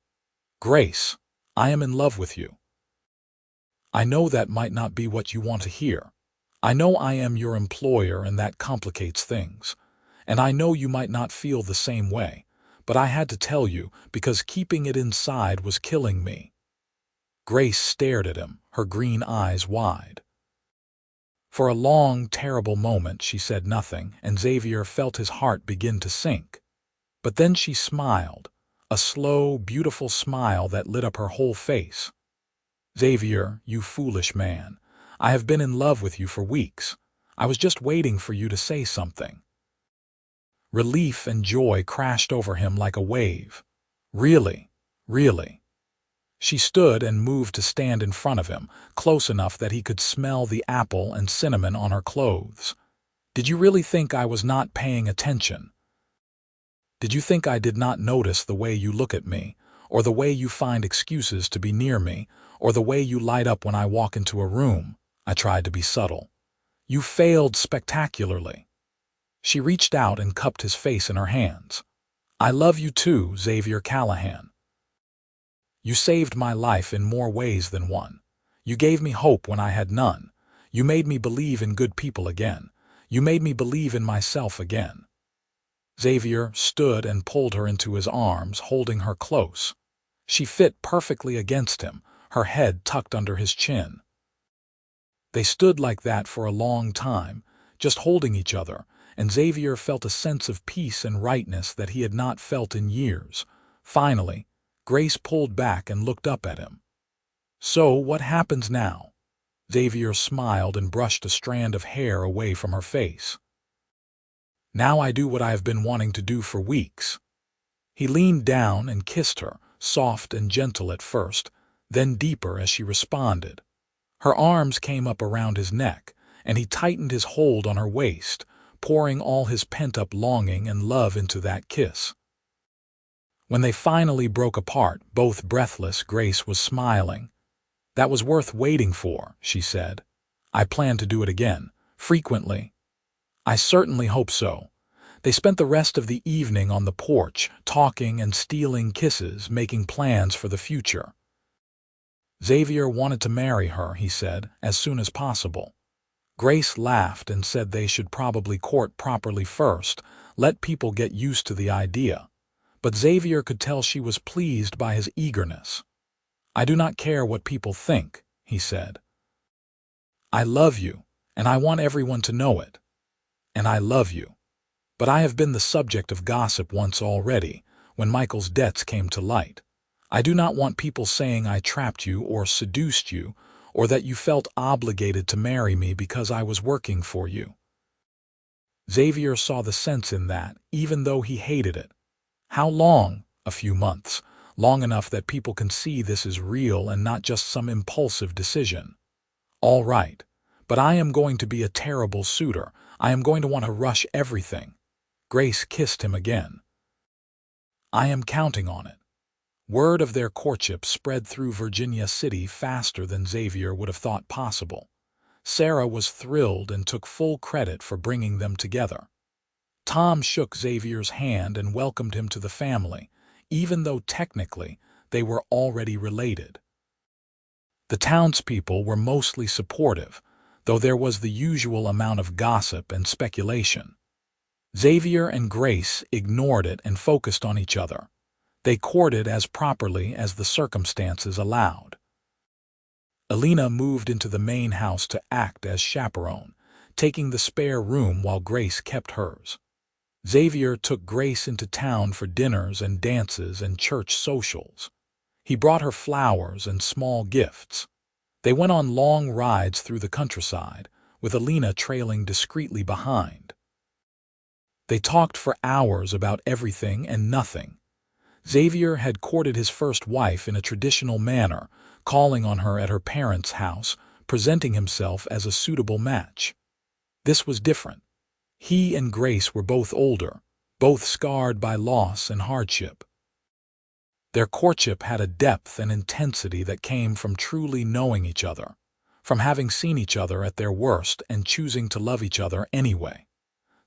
Grace, I am in love with you. I know that might not be what you want to hear. I know I am your employer, and that complicates things. And I know you might not feel the same way, but I had to tell you because keeping it inside was killing me." Grace stared at him, her green eyes wide. For a long, terrible moment she said nothing, and Xavier felt his heart begin to sink. But then she smiled, a slow, beautiful smile that lit up her whole face. "Xavier, you foolish man. I have been in love with you for weeks. I was just waiting for you to say something." Relief and joy crashed over him like a wave. Really, really. She stood and moved to stand in front of him, close enough that he could smell the apple and cinnamon on her clothes. Did you really think I was not paying attention? Did you think I did not notice the way you look at me, or the way you find excuses to be near me, or the way you light up when I walk into a room? I tried to be subtle. You failed spectacularly. She reached out and cupped his face in her hands. I love you too, Xavier Callahan. You saved my life in more ways than one. You gave me hope when I had none. You made me believe in good people again. You made me believe in myself again. Xavier stood and pulled her into his arms, holding her close. She fit perfectly against him, her head tucked under his chin. They stood like that for a long time, just holding each other, and Xavier felt a sense of peace and rightness that he had not felt in years. Finally, Grace pulled back and looked up at him. So, what happens now? Xavier smiled and brushed a strand of hair away from her face. Now I do what I have been wanting to do for weeks. He leaned down and kissed her, soft and gentle at first, then deeper as she responded. Her arms came up around his neck, and he tightened his hold on her waist, pouring all his pent-up longing and love into that kiss. When they finally broke apart, both breathless, Grace was smiling. That was worth waiting for, she said. I plan to do it again, frequently. I certainly hope so. They spent the rest of the evening on the porch, talking and stealing kisses, making plans for the future. Xavier wanted to marry her, he said, as soon as possible. Grace laughed and said they should probably court properly first, let people get used to the idea. But Xavier could tell she was pleased by his eagerness. I do not care what people think, he said. I love you, and I want everyone to know it. And I love you. But I have been the subject of gossip once already, when Michael's debts came to light. I do not want people saying I trapped you or seduced you, or that you felt obligated to marry me because I was working for you. Xavier saw the sense in that, even though he hated it. How long? A few months. Long enough that people can see this is real and not just some impulsive decision. All right, but I am going to be a terrible suitor. I am going to want to rush everything. Grace kissed him again. I am counting on it. Word of their courtship spread through Virginia City faster than Xavier would have thought possible. Sarah was thrilled and took full credit for bringing them together. Tom shook Xavier's hand and welcomed him to the family, even though technically they were already related. The townspeople were mostly supportive, though there was the usual amount of gossip and speculation. Xavier and Grace ignored it and focused on each other. They courted as properly as the circumstances allowed. Alina moved into the main house to act as chaperone, taking the spare room while Grace kept hers. Xavier took Grace into town for dinners and dances and church socials. He brought her flowers and small gifts. They went on long rides through the countryside, with Alina trailing discreetly behind. They talked for hours about everything and nothing. Xavier had courted his first wife in a traditional manner, calling on her at her parents' house, presenting himself as a suitable match. This was different. He and Grace were both older, both scarred by loss and hardship. Their courtship had a depth and intensity that came from truly knowing each other, from having seen each other at their worst and choosing to love each other anyway.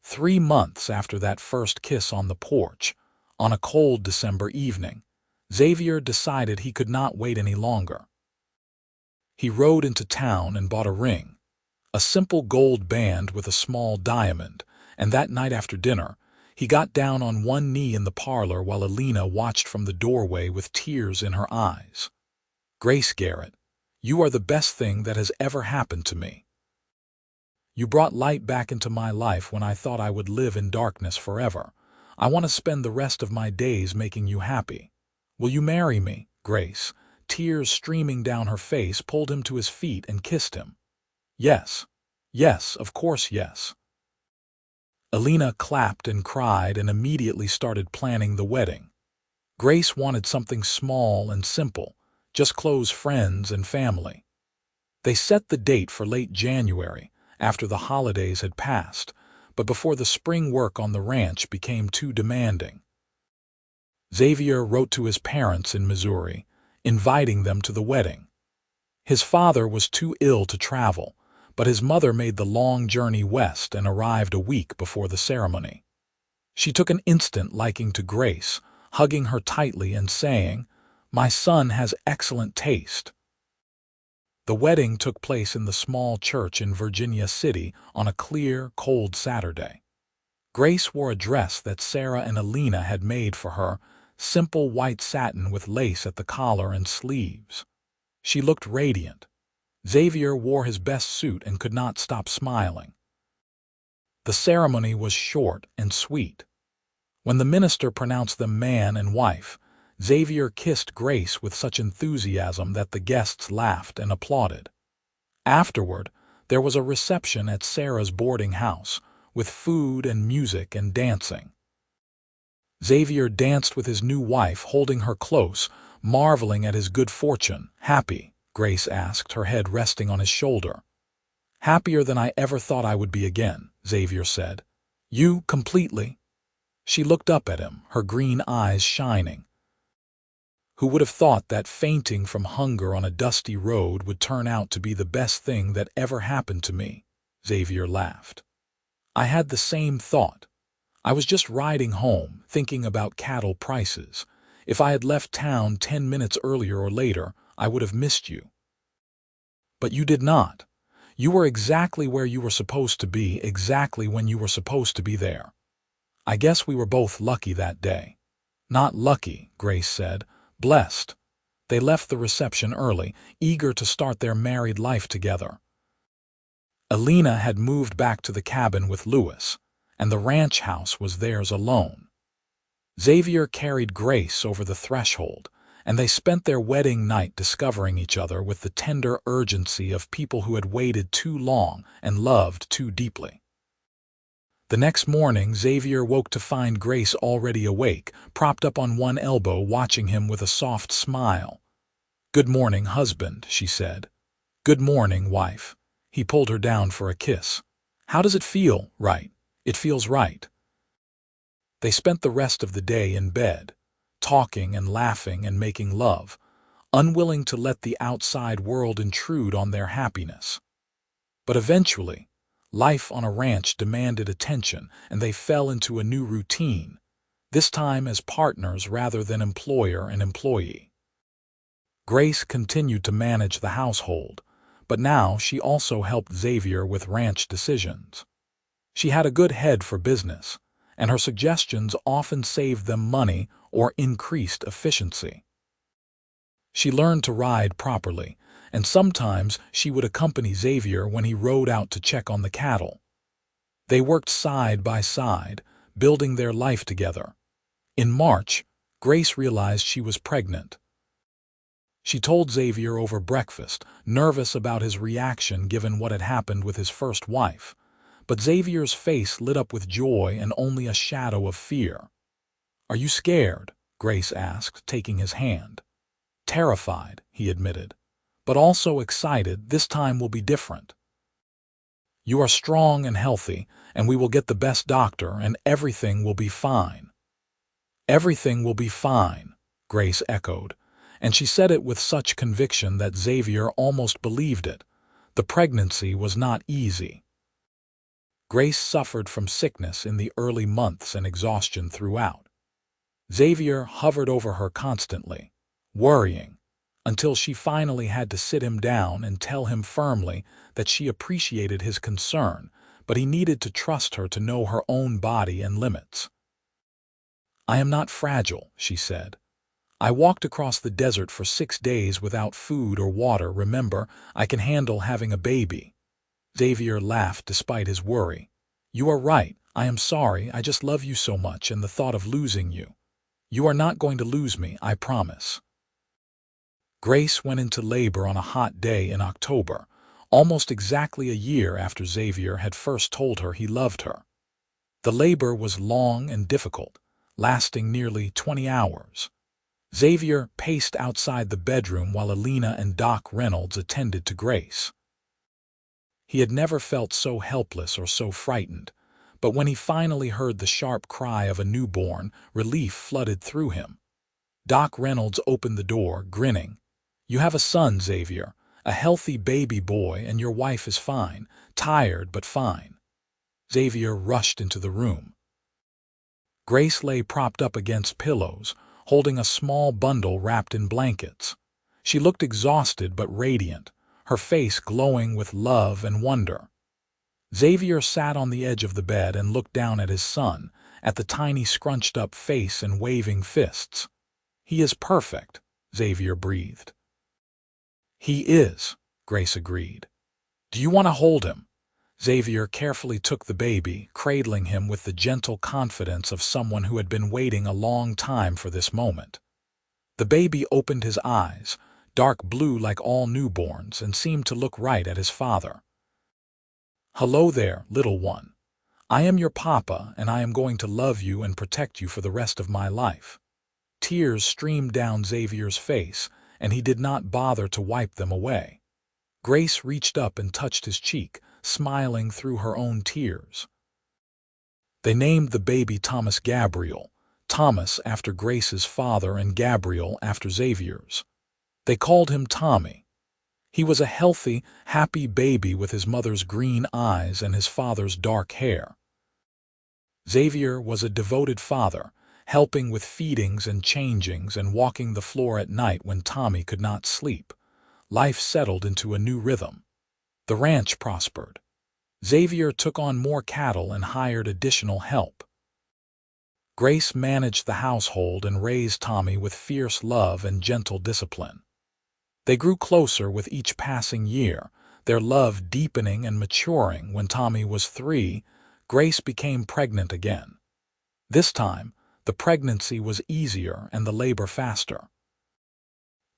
3 months after that first kiss on the porch, on a cold December evening, Xavier decided he could not wait any longer. He rode into town and bought a ring, a simple gold band with a small diamond, and that night after dinner, he got down on one knee in the parlor while Alina watched from the doorway with tears in her eyes. Grace Garrett, you are the best thing that has ever happened to me. You brought light back into my life when I thought I would live in darkness forever. I want to spend the rest of my days making you happy. Will you marry me, Grace? Tears streaming down her face, pulled him to his feet and kissed him. Yes. Yes, of course yes. Alina clapped and cried and immediately started planning the wedding. Grace wanted something small and simple, just close friends and family. They set the date for late January, after the holidays had passed, but before the spring work on the ranch became too demanding. Xavier wrote to his parents in Missouri, inviting them to the wedding. His father was too ill to travel, but his mother made the long journey west and arrived a week before the ceremony. She took an instant liking to Grace, hugging her tightly and saying, "My son has excellent taste." The wedding took place in the small church in Virginia City on a clear, cold Saturday. Grace wore a dress that Sarah and Alina had made for her, simple white satin with lace at the collar and sleeves. She looked radiant. Xavier wore his best suit and could not stop smiling. The ceremony was short and sweet. When the minister pronounced them man and wife, Xavier kissed Grace with such enthusiasm that the guests laughed and applauded. Afterward, there was a reception at Sarah's boarding house, with food and music and dancing. Xavier danced with his new wife, holding her close, marveling at his good fortune. "Happy?" Grace asked, her head resting on his shoulder. "Happier than I ever thought I would be again," Xavier said. "You, completely?" She looked up at him, her green eyes shining. "Who would have thought that fainting from hunger on a dusty road would turn out to be the best thing that ever happened to me?" Xavier laughed. "I had the same thought. I was just riding home, thinking about cattle prices. If I had left town 10 minutes earlier or later, I would have missed you. But you did not. You were exactly where you were supposed to be, exactly when you were supposed to be there. I guess we were both lucky that day." "Not lucky," Grace said. "Blessed." They left the reception early, eager to start their married life together. Alina had moved back to the cabin with Louis, and the ranch house was theirs alone. Xavier carried Grace over the threshold, and they spent their wedding night discovering each other with the tender urgency of people who had waited too long and loved too deeply. The next morning, Xavier woke to find Grace already awake, propped up on one elbow, watching him with a soft smile. "Good morning, husband," she said. "Good morning, wife." He pulled her down for a kiss. "How does it feel?" "Right. It feels right." They spent the rest of the day in bed, talking and laughing and making love, unwilling to let the outside world intrude on their happiness. But eventually, life on a ranch demanded attention, and they fell into a new routine, this time as partners rather than employer and employee. Grace continued to manage the household, but now she also helped Xavier with ranch decisions. She had a good head for business, and her suggestions often saved them money or increased efficiency. She learned to ride properly, and sometimes she would accompany Xavier when he rode out to check on the cattle. They worked side by side, building their life together. In March, Grace realized she was pregnant. She told Xavier over breakfast, nervous about his reaction given what had happened with his first wife. But Xavier's face lit up with joy and only a shadow of fear. "Are you scared?" Grace asked, taking his hand. "Terrified," he admitted, "but also excited. This time will be different. You are strong and healthy, and we will get the best doctor, and everything will be fine." "Everything will be fine," Grace echoed, and she said it with such conviction that Xavier almost believed it. The pregnancy was not easy. Grace suffered from sickness in the early months and exhaustion throughout. Xavier hovered over her constantly, worrying, until she finally had to sit him down and tell him firmly that she appreciated his concern, but he needed to trust her to know her own body and limits. "I am not fragile," she said. "I walked across the desert for 6 days without food or water. Remember, I can handle having a baby." Xavier laughed despite his worry. "You are right. I am sorry. I just love you so much, and the thought of losing you. You are not going to lose me, I promise." Grace went into labor on a hot day in October, almost exactly a year after Xavier had first told her he loved her. The labor was long and difficult, lasting nearly 20 hours. Xavier paced outside the bedroom while Alina and Doc Reynolds attended to Grace. He had never felt so helpless or so frightened, but when he finally heard the sharp cry of a newborn, relief flooded through him. Doc Reynolds opened the door, grinning. "You have a son, Xavier, a healthy baby boy, and your wife is fine, tired but fine." Xavier rushed into the room. Grace lay propped up against pillows, holding a small bundle wrapped in blankets. She looked exhausted but radiant, her face glowing with love and wonder. Xavier sat on the edge of the bed and looked down at his son, at the tiny scrunched-up face and waving fists. "He is perfect," Xavier breathed. "He is," Grace agreed. "Do you want to hold him?" Xavier carefully took the baby, cradling him with the gentle confidence of someone who had been waiting a long time for this moment. The baby opened his eyes, dark blue like all newborns, and seemed to look right at his father. "Hello there, little one. I am your papa, and I am going to love you and protect you for the rest of my life." Tears streamed down Xavier's face, and he did not bother to wipe them away. Grace reached up and touched his cheek, smiling through her own tears. They named the baby Thomas Gabriel, Thomas after Grace's father and Gabriel after Xavier's. They called him Tommy. He was a healthy, happy baby with his mother's green eyes and his father's dark hair. Xavier was a devoted father, helping with feedings and changings and walking the floor at night when Tommy could not sleep. Life settled into a new rhythm. The ranch prospered. Xavier took on more cattle and hired additional help. Grace managed the household and raised Tommy with fierce love and gentle discipline. They grew closer with each passing year, their love deepening and maturing. When Tommy was 3, Grace became pregnant again. This time, the pregnancy was easier and the labor faster.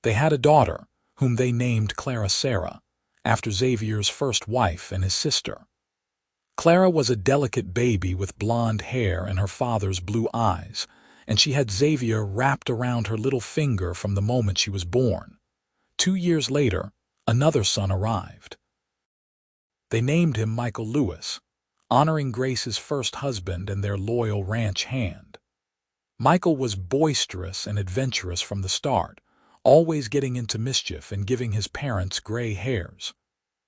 They had a daughter, whom they named Clara Sarah, after Xavier's first wife and his sister. Clara was a delicate baby with blonde hair and her father's blue eyes, and she had Xavier wrapped around her little finger from the moment she was born. 2 years later, another son arrived. They named him Michael Lewis, honoring Grace's first husband and their loyal ranch hand. Michael was boisterous and adventurous from the start, always getting into mischief and giving his parents gray hairs.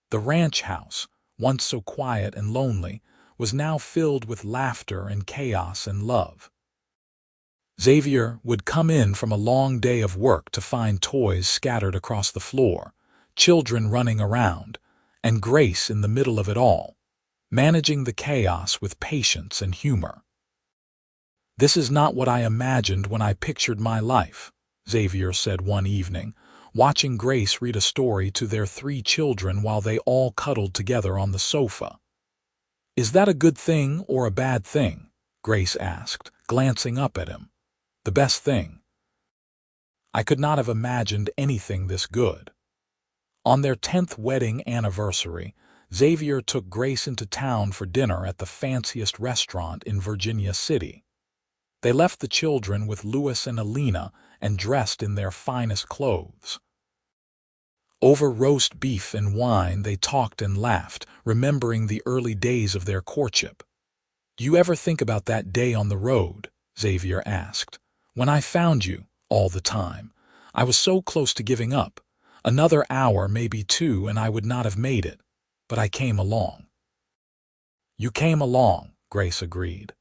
The ranch house, once so quiet and lonely, was now filled with laughter and chaos and love. Xavier would come in from a long day of work to find toys scattered across the floor, children running around, and Grace in the middle of it all, managing the chaos with patience and humor. "This is not what I imagined when I pictured my life," Xavier said one evening, watching Grace read a story to their 3 children while they all cuddled together on the sofa. "Is that a good thing or a bad thing?" Grace asked, glancing up at him. "The best thing. I could not have imagined anything this good." On their 10th wedding anniversary, Xavier took Grace into town for dinner at the fanciest restaurant in Virginia City. They left the children with Louis and Alina and dressed in their finest clothes. Over roast beef and wine they talked and laughed, remembering the early days of their courtship. "Do you ever think about that day on the road?" Xavier asked. "When I found you, all the time. I was so close to giving up. Another hour, maybe 2, and I would not have made it. But I came along." "You came along," Grace agreed.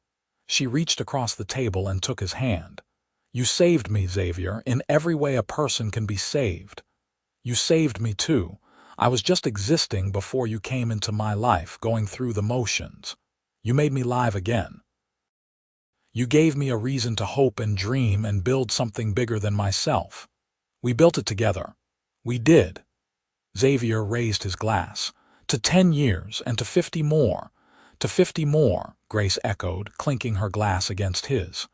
She reached across the table and took his hand. "You saved me, Xavier, in every way a person can be saved. You saved me too. I was just existing before you came into my life, going through the motions. You made me live again. You gave me a reason to hope and dream and build something bigger than myself. We built it together. We did." Xavier raised his glass. "To 10 years, and to 50 more. To 50 more," Grace echoed, clinking her glass against his.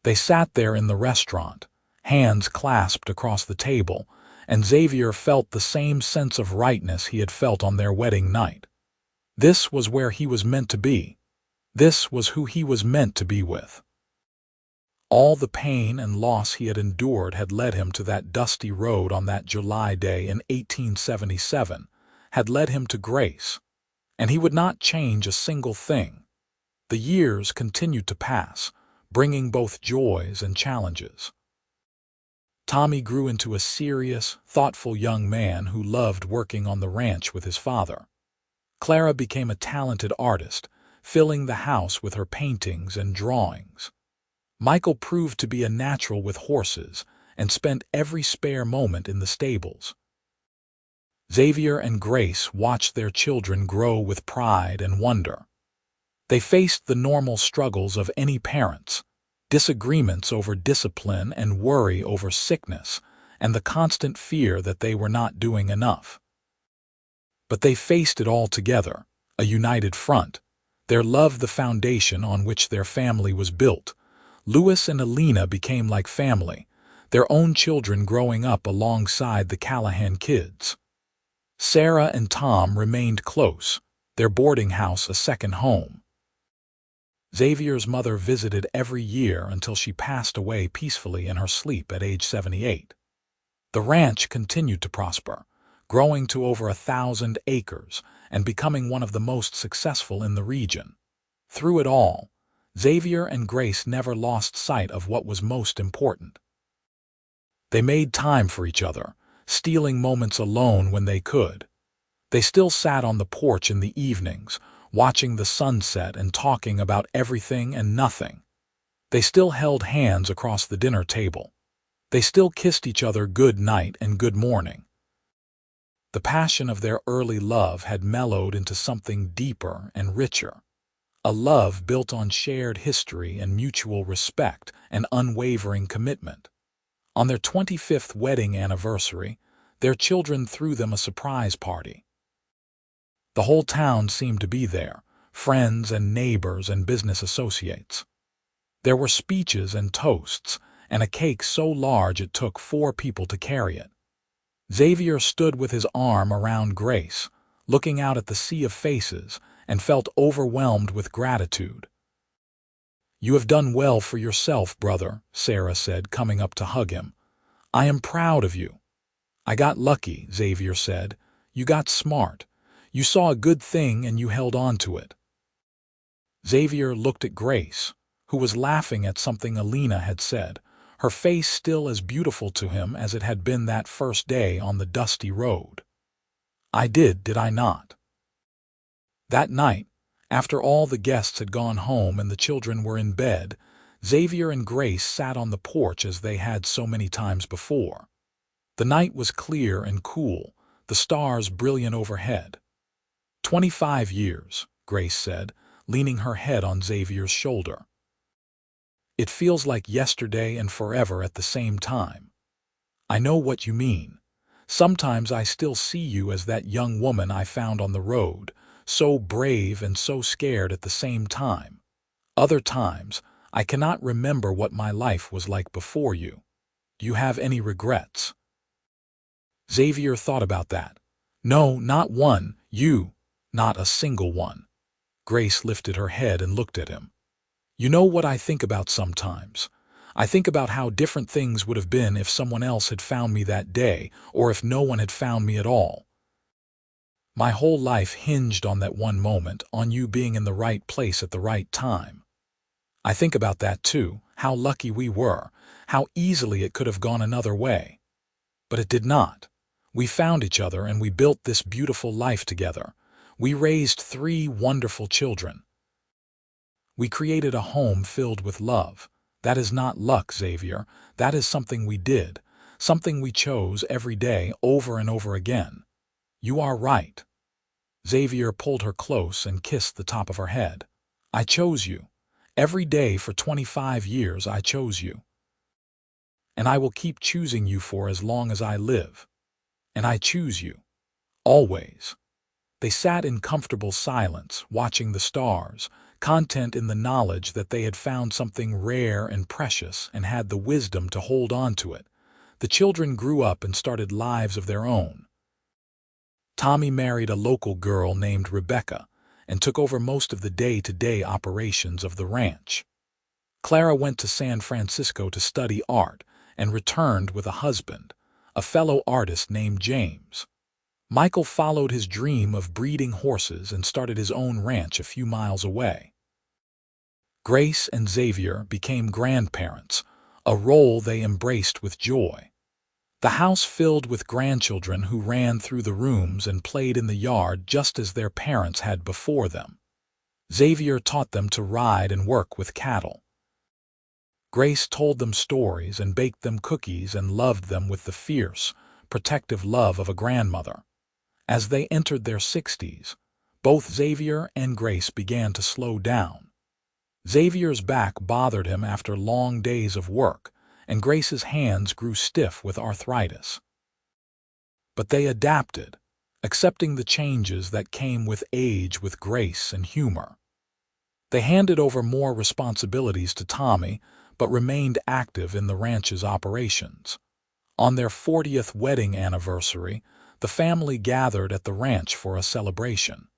They sat there in the restaurant, hands clasped across the table, and Xavier felt the same sense of rightness he had felt on their wedding night. This was where he was meant to be. This was who he was meant to be with. All the pain and loss he had endured had led him to that dusty road on that July day in 1877, had led him to Grace, and he would not change a single thing. The years continued to pass, bringing both joys and challenges. Tommy grew into a serious, thoughtful young man who loved working on the ranch with his father. Clara became a talented artist, filling the house with her paintings and drawings. Michael proved to be a natural with horses and spent every spare moment in the stables. Xavier and Grace watched their children grow with pride and wonder. They faced the normal struggles of any parents, disagreements over discipline and worry over sickness, and the constant fear that they were not doing enough. But they faced it all together, a united front. Their love the foundation on which their family was built. Louis and Alina became like family, their own children growing up alongside the Callahan kids. Sarah and Tom remained close, their boarding house a second home. Xavier's mother visited every year until she passed away peacefully in her sleep at age 78. The ranch continued to prosper, growing to over 1,000 acres and becoming one of the most successful in the region. Through it all, Xavier and Grace never lost sight of what was most important. They made time for each other, stealing moments alone when they could. They still sat on the porch in the evenings, watching the sunset and talking about everything and nothing. They still held hands across the dinner table. They still kissed each other good night and good morning. The passion of their early love had mellowed into something deeper and richer. A love built on shared history and mutual respect and unwavering commitment. On their 25th wedding anniversary, their children threw them a surprise party. The whole town seemed to be there, friends and neighbors and business associates. There were speeches and toasts, and a cake so large it took 4 people to carry it. Xavier stood with his arm around Grace, looking out at the sea of faces, and felt overwhelmed with gratitude. "You have done well for yourself, brother," Sarah said, coming up to hug him. "I am proud of you." "I got lucky," Xavier said. "You got smart. You saw a good thing and you held on to it." Xavier looked at Grace, who was laughing at something Alina had said, her face still as beautiful to him as it had been that first day on the dusty road. "I did I not?" That night, after all the guests had gone home and the children were in bed, Xavier and Grace sat on the porch as they had so many times before. The night was clear and cool, the stars brilliant overhead. 25 years, Grace said, leaning her head on Xavier's shoulder. "It feels like yesterday and forever at the same time. I know what you mean. Sometimes I still see you as that young woman I found on the road, so brave and so scared at the same time. Other times, I cannot remember what my life was like before you. Do you have any regrets?" Xavier thought about that. "No, not one. Not a single one." Grace lifted her head and looked at him. "You know what I think about sometimes? I think about how different things would have been if someone else had found me that day, or if no one had found me at all. My whole life hinged on that one moment, on you being in the right place at the right time. I think about that too, how lucky we were, how easily it could have gone another way. But it did not. We found each other and we built this beautiful life together. We raised 3 wonderful children. We created a home filled with love. That is not luck, Xavier. That is something we did, something we chose every day over and over again. You are right." Xavier pulled her close and kissed the top of her head. "I chose you. Every day for 25 years I chose you. And I will keep choosing you for as long as I live. And I choose you. Always." They sat in comfortable silence, watching the stars, content in the knowledge that they had found something rare and precious and had the wisdom to hold on to it. The children grew up and started lives of their own. Tommy married a local girl named Rebecca, and took over most of the day-to-day operations of the ranch. Clara went to San Francisco to study art and returned with a husband, a fellow artist named James. Michael followed his dream of breeding horses and started his own ranch a few miles away. Grace and Xavier became grandparents, a role they embraced with joy. The house filled with grandchildren who ran through the rooms and played in the yard just as their parents had before them. Xavier taught them to ride and work with cattle. Grace told them stories and baked them cookies and loved them with the fierce, protective love of a grandmother. As they entered their 60s, both Xavier and Grace began to slow down. Xavier's back bothered him after long days of work, and Grace's hands grew stiff with arthritis. But they adapted, accepting the changes that came with age with grace and humor. They handed over more responsibilities to Tommy, but remained active in the ranch's operations. On their 40th wedding anniversary, the family gathered at the ranch for a celebration.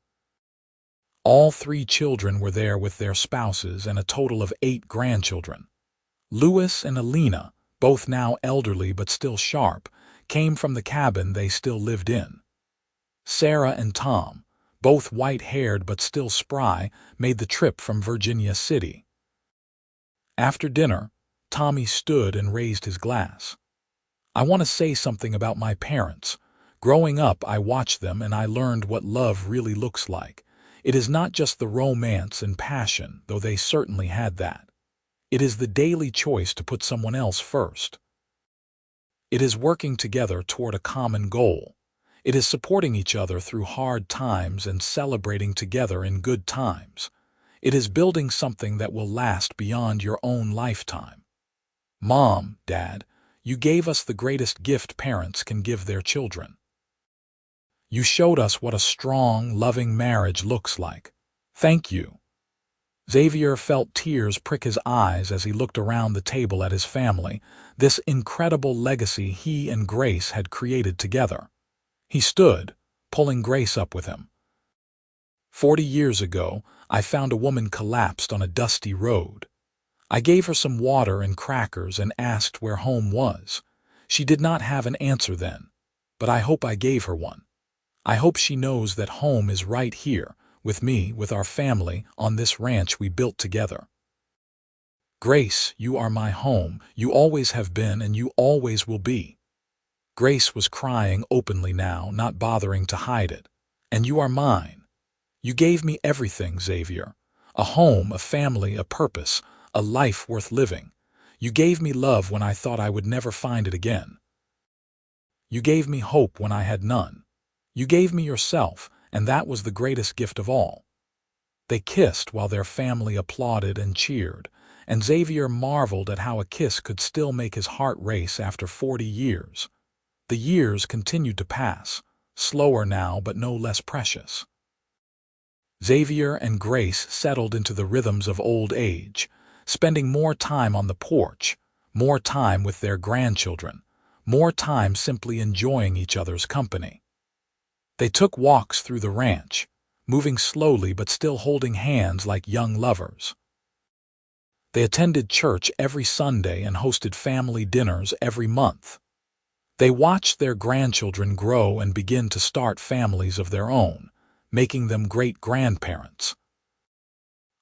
All 3 children were there with their spouses and a total of 8 grandchildren. Louis and Alina, both now elderly but still sharp, came from the cabin they still lived in. Sarah and Tom, both white-haired but still spry, made the trip from Virginia City. After dinner, Tommy stood and raised his glass. "I want to say something about my parents. Growing up, I watched them and I learned what love really looks like. It is not just the romance and passion, though they certainly had that. It is the daily choice to put someone else first. It is working together toward a common goal. It is supporting each other through hard times and celebrating together in good times. It is building something that will last beyond your own lifetime. Mom, Dad, you gave us the greatest gift parents can give their children. You showed us what a strong, loving marriage looks like. Thank you." Xavier felt tears prick his eyes as he looked around the table at his family, this incredible legacy he and Grace had created together. He stood, pulling Grace up with him. 40 years ago, I found a woman collapsed on a dusty road. I gave her some water and crackers and asked where home was. She did not have an answer then, but I hope I gave her one. I hope she knows that home is right here, with me, with our family, on this ranch we built together. Grace, you are my home. You always have been and you always will be. Grace was crying openly now, not bothering to hide it. And you are mine. You gave me everything, Xavier. A home, a family, a purpose, a life worth living. You gave me love when I thought I would never find it again. You gave me hope when I had none. You gave me yourself, and that was the greatest gift of all." They kissed while their family applauded and cheered, and Xavier marveled at how a kiss could still make his heart race after 40 years. The years continued to pass, slower now but no less precious. Xavier and Grace settled into the rhythms of old age, spending more time on the porch, more time with their grandchildren, more time simply enjoying each other's company. They took walks through the ranch, moving slowly but still holding hands like young lovers. They attended church every Sunday and hosted family dinners every month. They watched their grandchildren grow and begin to start families of their own, making them great-grandparents.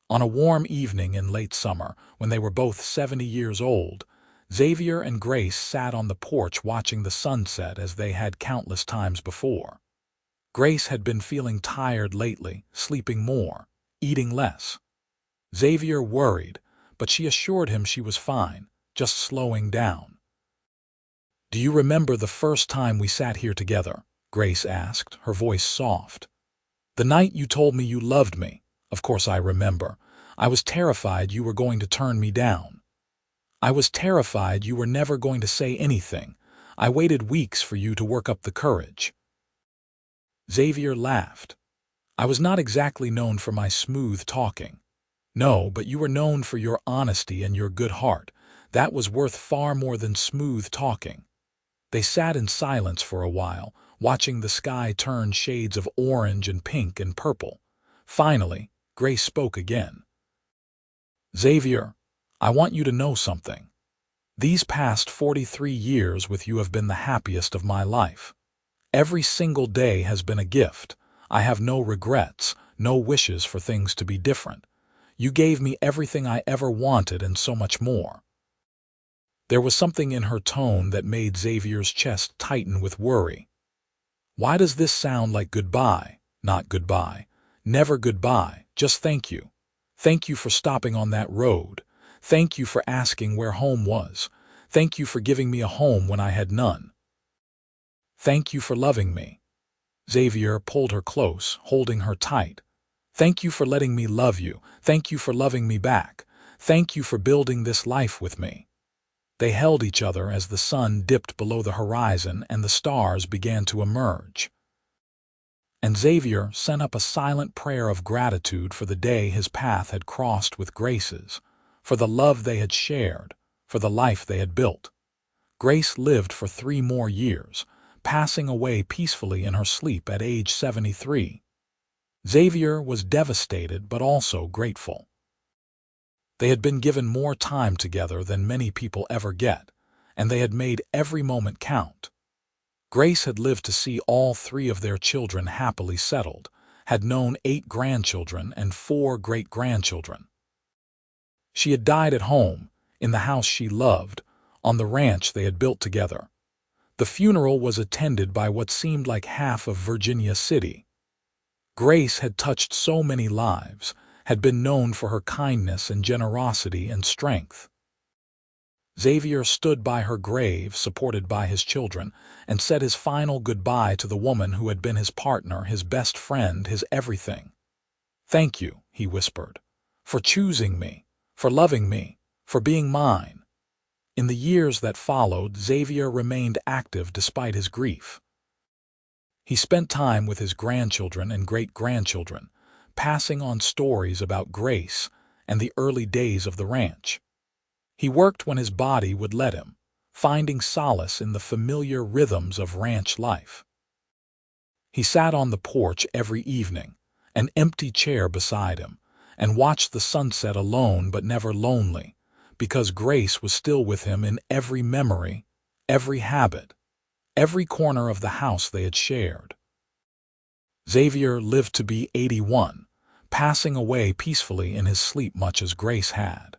On a warm evening in late summer, when they were both 70 years old, Xavier and Grace sat on the porch watching the sunset as they had countless times before. Grace had been feeling tired lately, sleeping more, eating less. Xavier worried, but she assured him she was fine, just slowing down. "Do you remember the first time we sat here together?" Grace asked, her voice soft. "The night you told me you loved me. Of course I remember. I was terrified you were going to turn me down. I was terrified you were never going to say anything. I waited weeks for you to work up the courage." Xavier laughed. "I was not exactly known for my smooth talking. No, but you were known for your honesty and your good heart. That was worth far more than smooth talking." They sat in silence for a while, watching the sky turn shades of orange and pink and purple. Finally, Grace spoke again. Xavier, I want you to know something. These past 43 years with you have been the happiest of my life. Every single day has been a gift. I have no regrets, no wishes for things to be different. You gave me everything I ever wanted and so much more. There was something in her tone that made Xavier's chest tighten with worry. Why does this sound like goodbye? Not goodbye. Never goodbye, just thank you. Thank you for stopping on that road. Thank you for asking where home was. Thank you for giving me a home when I had none. Thank you for loving me. Xavier pulled her close, holding her tight. Thank you for letting me love you. Thank you for loving me back. Thank you for building this life with me. They held each other as the sun dipped below the horizon and the stars began to emerge. And Xavier sent up a silent prayer of gratitude for the day his path had crossed with Grace's, for the love they had shared, for the life they had built. Grace lived for 3 more years, passing away peacefully in her sleep at age 73. Xavier was devastated but also grateful. They had been given more time together than many people ever get, and they had made every moment count. Grace had lived to see all 3 of their children happily settled, had known 8 grandchildren and 4 great-grandchildren. She had died at home, in the house she loved, on the ranch they had built together. The funeral was attended by what seemed like half of Virginia City. Grace had touched so many lives, had been known for her kindness and generosity and strength. Xavier stood by her grave, supported by his children, and said his final goodbye to the woman who had been his partner, his best friend, his everything. "Thank you," he whispered, "for choosing me, for loving me, for being mine." In the years that followed, Xavier remained active despite his grief. He spent time with his grandchildren and great-grandchildren, passing on stories about Grace and the early days of the ranch. He worked when his body would let him, finding solace in the familiar rhythms of ranch life. He sat on the porch every evening, an empty chair beside him, and watched the sunset alone but never lonely, because Grace was still with him in every memory, every habit, every corner of the house they had shared. Xavier lived to be 81, passing away peacefully in his sleep much as Grace had.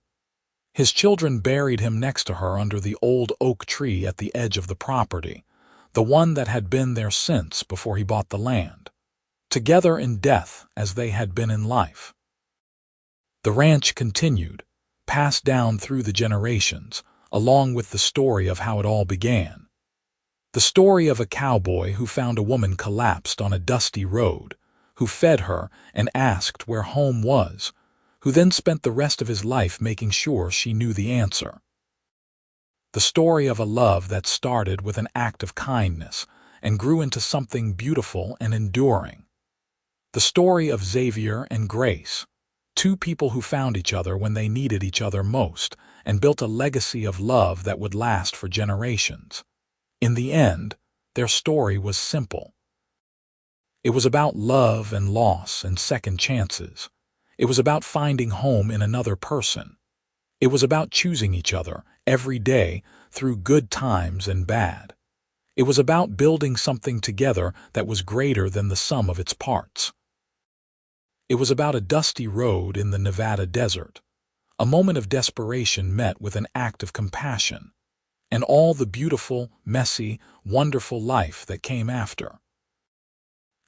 His children buried him next to her under the old oak tree at the edge of the property, the one that had been there since before he bought the land, together in death as they had been in life. The ranch continued, passed down through the generations, along with the story of how it all began. The story of a cowboy who found a woman collapsed on a dusty road, who fed her and asked where home was, who then spent the rest of his life making sure she knew the answer. The story of a love that started with an act of kindness and grew into something beautiful and enduring. The story of Xavier and Grace, 2 people who found each other when they needed each other most and built a legacy of love that would last for generations. In the end, their story was simple. It was about love and loss and second chances. It was about finding home in another person. It was about choosing each other every day through good times and bad. It was about building something together that was greater than the sum of its parts. It was about a dusty road in the Nevada desert, a moment of desperation met with an act of compassion, and all the beautiful, messy, wonderful life that came after.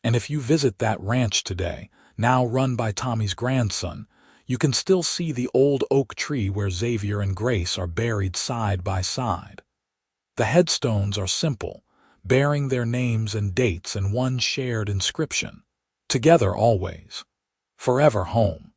And if you visit that ranch today, now run by Tommy's grandson, you can still see the old oak tree where Xavier and Grace are buried side by side. The headstones are simple, bearing their names and dates and one shared inscription: "Together always. Forever home."